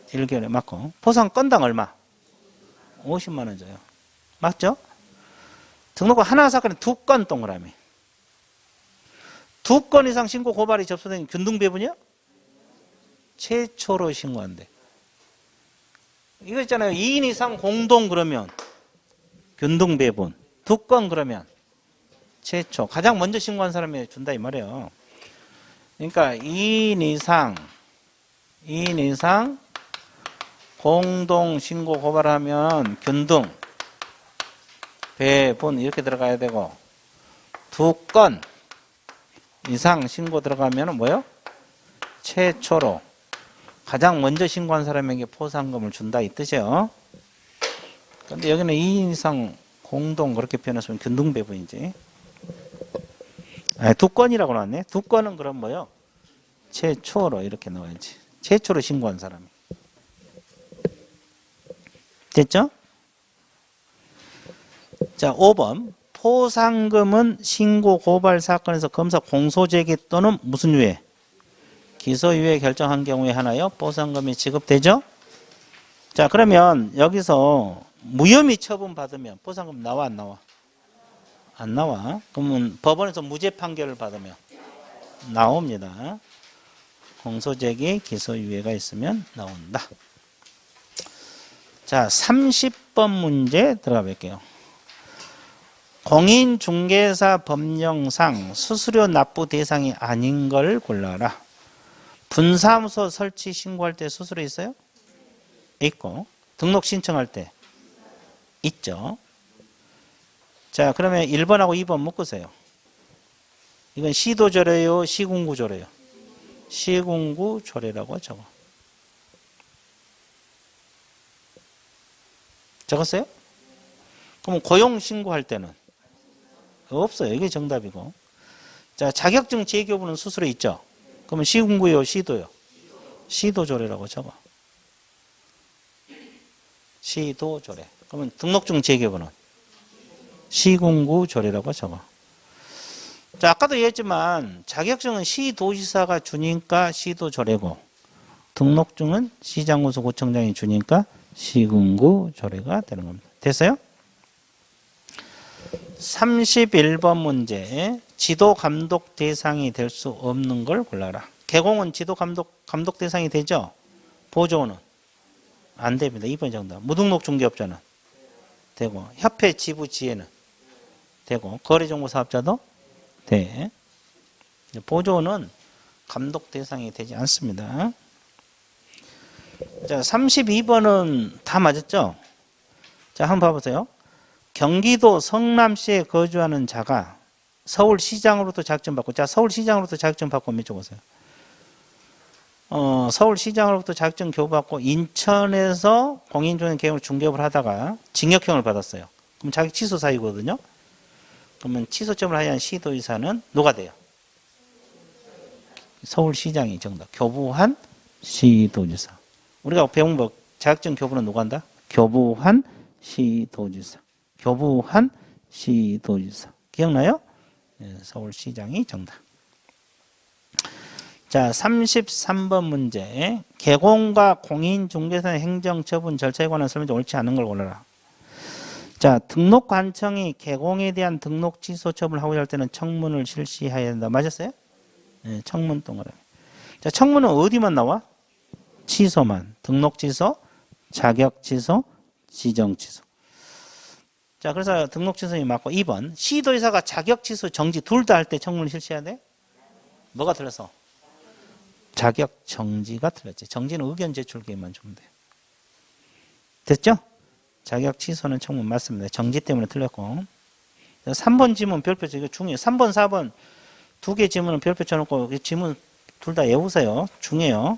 1개월에. 맞고. 포상 건당 얼마? 50만 원 줘요. 맞죠? 등록관 하나 사건에 2건 동그라미. 2건 이상 신고 고발이 접수된 균등배분이요? 최초로 신고한대. 이거 있잖아요. 2인 이상 공동 그러면 균등배분. 2건 그러면 최초. 가장 먼저 신고한 사람이 준다 이 말이에요. 그러니까 2인 이상 공동 신고 고발하면 균등 배분 이렇게 들어가야 되고 2건 이상 신고 들어가면 뭐요? 최초로 가장 먼저 신고한 사람에게 포상금을 준다 이 뜻이에요. 근데 여기는 2인 이상 공동 그렇게 표현했으면 균등 배분이지. 2건이라고 나왔네. 2건은 그럼 뭐요? 최초로 이렇게 나와야지. 최초로 신고한 사람이. 됐죠? 자, 5번. 포상금은 신고 고발 사건에서 검사 공소제기 또는 무슨 유예? 기소유예 결정한 경우에 하나요? 포상금이 지급되죠? 자, 그러면 여기서 무혐의 처분 받으면 포상금 나와 안 나와? 안 나와. 그러면 법원에서 무죄 판결을 받으면 나옵니다. 공소제기 기소유예가 있으면 나온다. 자, 30번 문제 들어가 볼게요. 공인중개사 법령상 수수료 납부 대상이 아닌 걸 골라라. 분사무소 설치 신고할 때 수수료 있어요? 있고. 등록 신청할 때 있죠. 자, 그러면 1번하고 2번 묶으세요. 이건 시도조례요, 시군구조례요? 시군구조례라고 적어. 적었어요? 그럼 고용 신고할 때는 없어요. 이게 정답이고. 자, 자격증 재교부는 수수료 있죠? 그러면 시군구요, 시도요? 시도조례라고 적어. 시도조례. 그러면 등록증 재교부는 시군구조례라고 적어. 자, 아까도 얘기했지만 자격증은 시도지사가 주니까 시도조례고 등록증은 시장군수 구청장이 주니까 시군구조례가 되는 겁니다. 됐어요? 31번 문제. 지도 감독 대상이 될 수 없는 걸 골라라. 개공은 지도 감독 대상이 되죠? 보조원은 안 됩니다. 2번 정답. 무등록 중개업자는 되고, 협회 지부 지회는 되고, 거래정보사업자도 돼. 보조원은 감독 대상이 되지 않습니다. 자, 32번은 다 맞았죠? 자, 한번 봐보세요. 경기도 성남시에 거주하는 자가 서울시장으로부터 자격증 받고, 자, 서울시장으로부터 자격증 받고 몇 쪽 보세요. 서울시장으로부터 자격증 교부받고 인천에서 공인중개사 계약으로 중개업을 하다가 징역형을 받았어요. 그럼 자격 취소 사유거든요. 그러면 취소점을 하여한 시도의사는 누가 돼요? 서울시장이 정답. 교부한 시도지사. 우리가 배운 법 자격증 교부는 누가 한다? 교부한 시도지사. 교부한 시도지사. 기억나요? 네, 서울시장이 정답. 자, 33번 문제. 개공과 공인중개사의 행정처분 절차에 관한 설명이 옳지 않은 걸 골라라. 자, 등록관청이 개공에 대한 등록 취소 처분을 하고자 할 때는 청문을 실시해야 한다. 맞았어요? 네, 청문 동그라미. 자, 청문은 어디만 나와? 취소만. 등록 취소, 자격 취소, 지정 취소. 자, 그래서 등록 취소이 맞고 2번. 시도의사가 자격 취소, 정지 둘 다 할 때 청문을 실시해야 돼? 뭐가 틀렸어? 자격 정지가 틀렸지. 정지는 의견 제출 기회만 주면 돼. 됐죠? 자격 취소는 청문 맞습니다. 정지 때문에 틀렸고. 3번 지문 별표 쳐. 이거 중요해요. 3번, 4번 두 개 지문은 별표 쳐놓고 지문 둘 다 외우세요. 중요해요.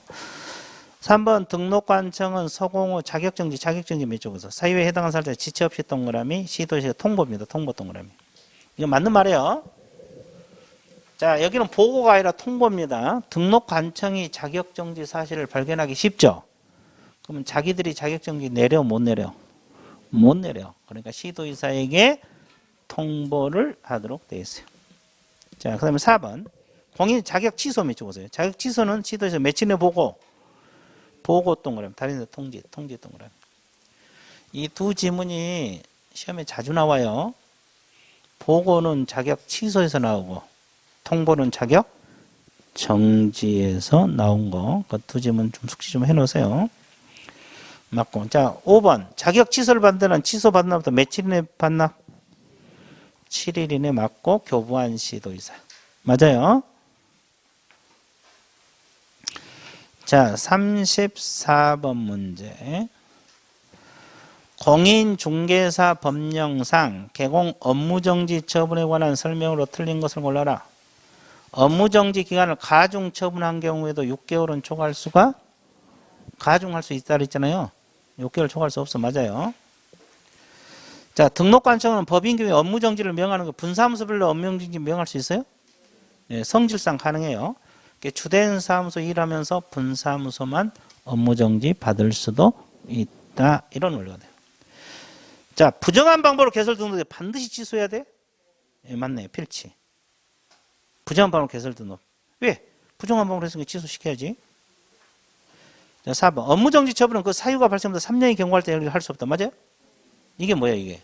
3번 등록관청은 서공 후 자격정지 몇 쪽에서 사유에 해당한 사람들 지체 없이 동그라미 시도시가 통보입니다. 통보 동그라미. 이거 맞는 말이에요. 자, 여기는 보고가 아니라 통보입니다. 등록관청이 자격정지 사실을 발견하기 쉽죠. 그러면 자기들이 자격정지 내려 못 내려? 못 내려. 그러니까 시도의사에게 통보를 하도록 되어 있어요. 자, 그 다음에 4번 공인 자격 취소 몇 쪽 보세요. 자격 취소는 시도의사 며칠 내 보고 동그라미 다른 데 통지 동그라미. 이 두 지문이 시험에 자주 나와요. 보고는 자격 취소에서 나오고 통보는 자격 정지에서 나온 거. 그 두 지문 좀 숙지 좀 해놓으세요. 맞고. 자, 5번 자격 취소를 받는 취소 받는 날부터 며칠 이내 받나? 7일 이내 맞고 교부한 시도의사. 맞아요. 자, 34번 문제. 공인중개사 법령상 개공 업무정지 처분에 관한 설명으로 틀린 것을 골라라. 업무정지 기간을 가중 처분한 경우에도 6개월은 초과할 수가? 가중할 수 있다 그랬잖아요. 6개월 초과할 수 없어. 맞아요. 자, 등록관청은 법인 경우에 업무정지를 명하는 거 분사무소별로 업무정지 명할 수 있어요? 네, 성질상 가능해요. 주된 사무소 일하면서 분사무소만 업무정지 받을 수도 있다. 이런 원리가 돼요. 자, 부정한 방법으로 개설 등록에 반드시 취소해야 돼? 예, 맞네. 필치. 부정한 방법으로 개설 등록. 왜? 부정한 방법으로 했으니까 취소시켜야지. 자, 4번. 업무정지 처분은 그 사유가 발생해서 3년이 경과할 때 할 수 없다. 맞아요? 이게 뭐야, 이게?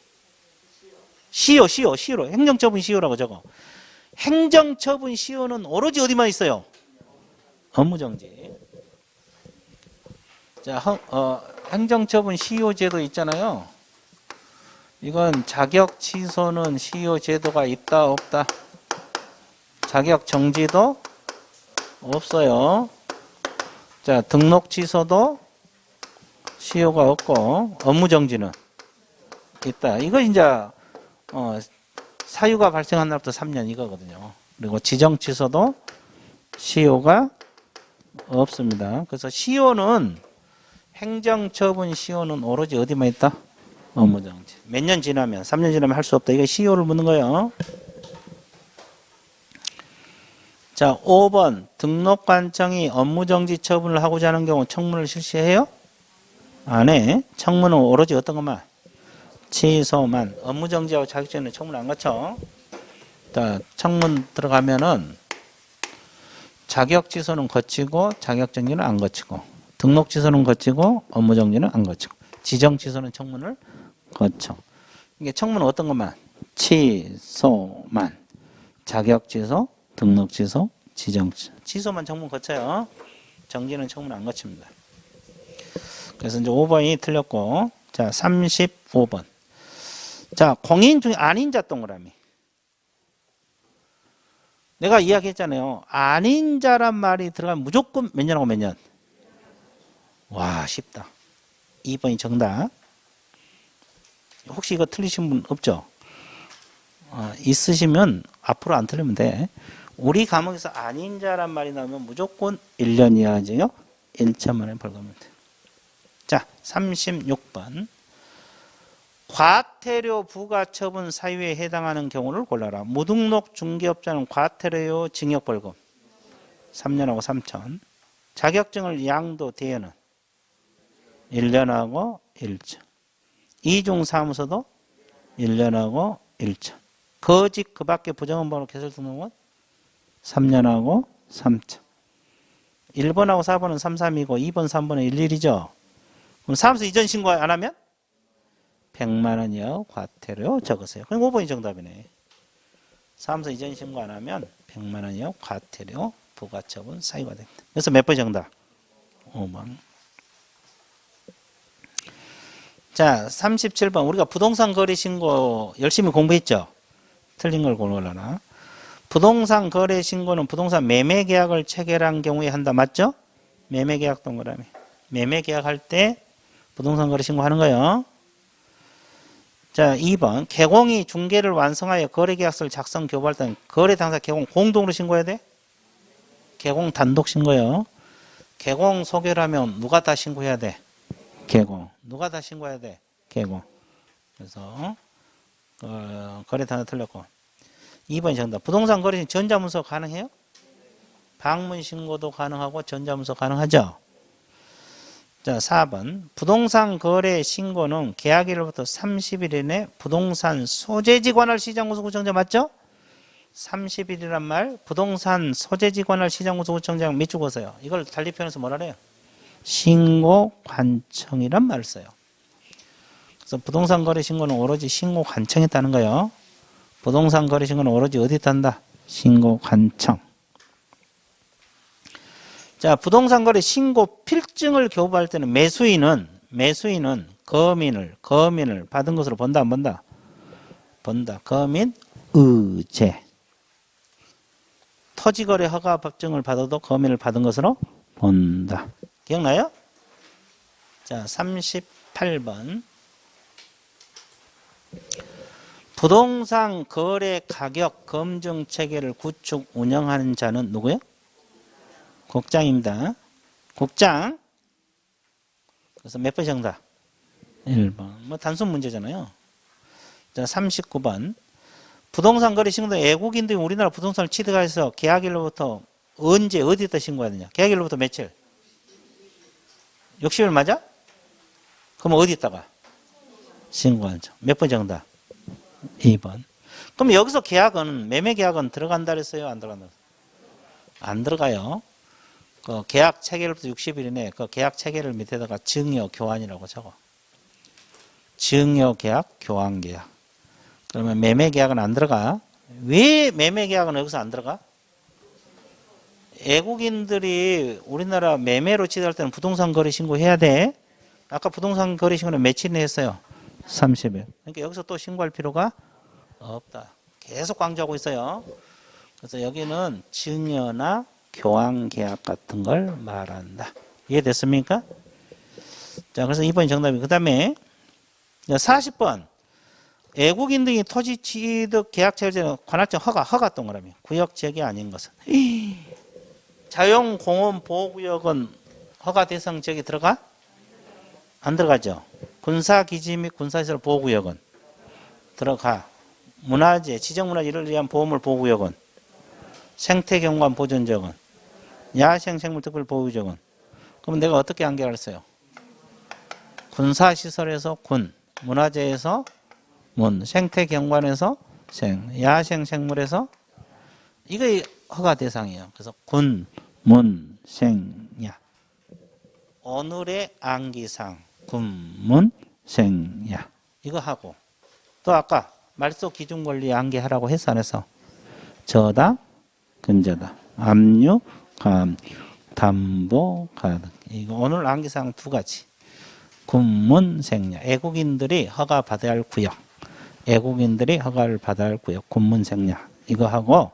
시효로. 행정처분 시효라고 적어. 행정처분 시효는 오로지 어디만 있어요? 업무정지. 자, 행정처분 시효제도 있잖아요. 이건 자격 취소는 시효제도가 있다, 없다? 자격 정지도 없어요. 자, 등록 취소도 시효가 없고, 업무정지는 있다. 이거 이제, 사유가 발생한 날부터 3년 이거거든요. 그리고 지정 취소도 시효가 없습니다. 그래서 시효는 행정처분 시효는 오로지 어디만 있다? 업무정지. 몇 년 지나면 3년 지나면 할 수 없다. 이게 시효를 묻는 거예요. 자, 5번 등록관청이 업무정지 처분을 하고자 하는 경우 청문을 실시해요? 안 해. 청문은 오로지 어떤 것만? 취소만. 업무정지하고 자격정지는 청문 안 거쳐. 자, 청문 들어가면은 자격 취소는 거치고 자격 정지는 안 거치고 등록 취소는 거치고 업무 정지는 안 거치고 지정 취소는 청문을 거쳐. 이게 청문은 어떤 것만? 취소만. 자격 취소, 등록 취소, 지정 취소. 취소만 청문 거쳐요. 정지는 청문 안 거칩니다. 그래서 이제 5번이 틀렸고, 자, 35번. 자, 공인 중에 아닌 자 동그라미. 내가 이야기했잖아요. 아닌 자란 말이 들어가면 무조건 몇 년하고 몇 년? 와, 쉽다. 2번이 정답. 혹시 이거 틀리신 분 없죠? 있으시면 앞으로 안 틀리면 돼. 우리 과목에서 아닌 자란 말이 나오면 무조건 1년 이하지요. 1천만 원 벌금입니다. 자, 36번. 과태료 부가처분 사유에 해당하는 경우를 골라라. 무등록 중개업자는 과태료 징역벌금 3년하고 3천. 자격증을 양도 대여는 1년하고 1천. 이중사무소도 1년하고 1천. 거짓 그 밖에 부정원본으로 개설 등록은 3년하고 3천. 1번하고 4번은 3, 3이고 2번, 3번은 1, 1이죠. 그럼 사무소 이전 신고 안 하면 100만 원이요. 과태료 적으세요. 그럼 5번이 정답이네. 사무소 이전 신고 안 하면 100만 원이요. 과태료 부가처분 사유가 됩니다. 그래서 몇 번 정답? 5번. 자, 37번. 우리가 부동산 거래 신고 열심히 공부했죠? 틀린 걸 골라라. 부동산 거래 신고는 부동산 매매 계약을 체결한 경우에 한다. 맞죠? 매매 계약 동그라미. 매매 계약할 때 부동산 거래 신고하는 거예요. 자, 2번. 개공이 중개를 완성하여 거래 계약서를 작성 교부할 때는 거래 당사 개공 공동으로 신고해야 돼? 개공 단독 신고요. 개공 소개를 하면 누가 다 신고해야 돼? 개공. 누가 다 신고해야 돼? 개공. 그래서 거래 단어 틀렸고. 2번이 정답. 부동산 거래 전자문서 가능해요? 방문 신고도 가능하고 전자문서 가능하죠? 자, 4번. 부동산 거래 신고는 계약일로부터 30일 이내 부동산 소재지 관할 시장구청장 맞죠? 30일이란 말, 부동산 소재지 관할 시장구청장 몇 줄 보세요. 이걸 달리 표현해서 뭐라 그래요? 신고 관청이란 말을 써요. 그래서 부동산 거래 신고는 오로지 신고 관청에 따는 거예요. 부동산 거래 신고는 오로지 어디에 딴다? 신고 관청. 자, 부동산 거래 신고 필증을 교부할 때는 매수인은 거민을 받은 것으로 본다 안 본다? 본다. 거민 의제. 토지거래 허가 법증을 받아도 거민을 받은 것으로 본다. 기억나요? 자, 38번. 부동산 거래 가격 검증 체계를 구축 운영하는 자는 누구요? 국장입니다. 국장. 그래서 몇 번 정답? 1번. 뭐 단순 문제잖아요. 자, 39번. 부동산 거래 신고도 외국인들이 우리나라 부동산을 취득해서 계약일로부터 언제 어디에다 신고해야 되냐? 계약일로부터 며칠? 60일 맞아? 그럼 어디에다가? 신고하죠. 몇 번 정답? 2번. 그럼 여기서 계약은 매매 계약은 들어간다 그랬어요? 안 들어간다? 안 들어가요. 그 계약 체결부터 60일 이내 그 계약 체결을 밑에다가 증여 교환이라고 적어. 증여 계약, 교환 계약. 그러면 매매 계약은 안 들어가. 왜 매매 계약은 여기서 안 들어가? 외국인들이 우리나라 매매로 취득할 때는 부동산 거래 신고해야 돼. 아까 부동산 거래 신고는 며칠 내 했어요? 30일. 그러니까 여기서 또 신고할 필요가 없다. 계속 강조하고 있어요. 그래서 여기는 증여나 교환 계약 같은 걸 말한다. 이해됐습니까? 자, 그래서 2번이 정답이. 그 다음에 40번. 외국인 등이 토지 취득 계약 체결 관할청 허가 동그라미. 구역 지역이 아닌 것은. 자연공원보호구역은 허가 대상 지역에 들어가? 안 들어가죠. 군사기지 및 군사시설 보호구역은 들어가. 문화재, 지정문화재를 위한 보호물 보호구역은 생태경관 보존지역은 야생생물 특별보호구역은 그럼 내가 어떻게 한계했어요? 군사시설에서 군, 문화재에서 문, 생태경관에서 생, 야생생물에서 이거 허가 대상이에요. 그래서 군, 문, 생, 야. 오늘의 암기상 군, 문, 생, 야. 이거 하고 또 아까 말소 기준권리 암기하라고 했어 안 했어? 저당, 근저당, 압류, 감, 담보, 가등. 이거 오늘 암기사항 두 가지. 군문, 생략. 외국인들이 허가 받아야 할 구역. 외국인들이 허가를 받아야 할 구역. 군문, 생략. 이거 하고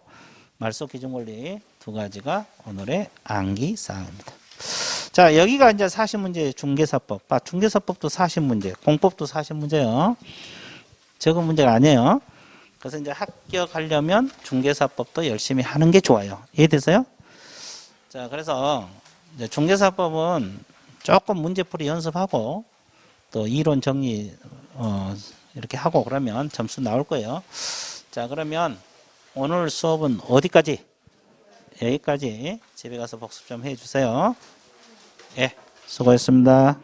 말소 기준 권리 두 가지가 오늘의 암기사항입니다. 자, 여기가 이제 40문제 중개사법. 중개사법도 40문제, 공법도 40문제요. 적은 문제가 아니에요. 그래서 이제 합격하려면 중개사법도 열심히 하는 게 좋아요. 이해되세요? 자, 그래서 이제 중개사법은 조금 문제풀이 연습하고 또 이론 정리 이렇게 하고 그러면 점수 나올 거예요. 자, 그러면 오늘 수업은 어디까지? 여기까지 집에 가서 복습 좀 해주세요. 예, 수고했습니다.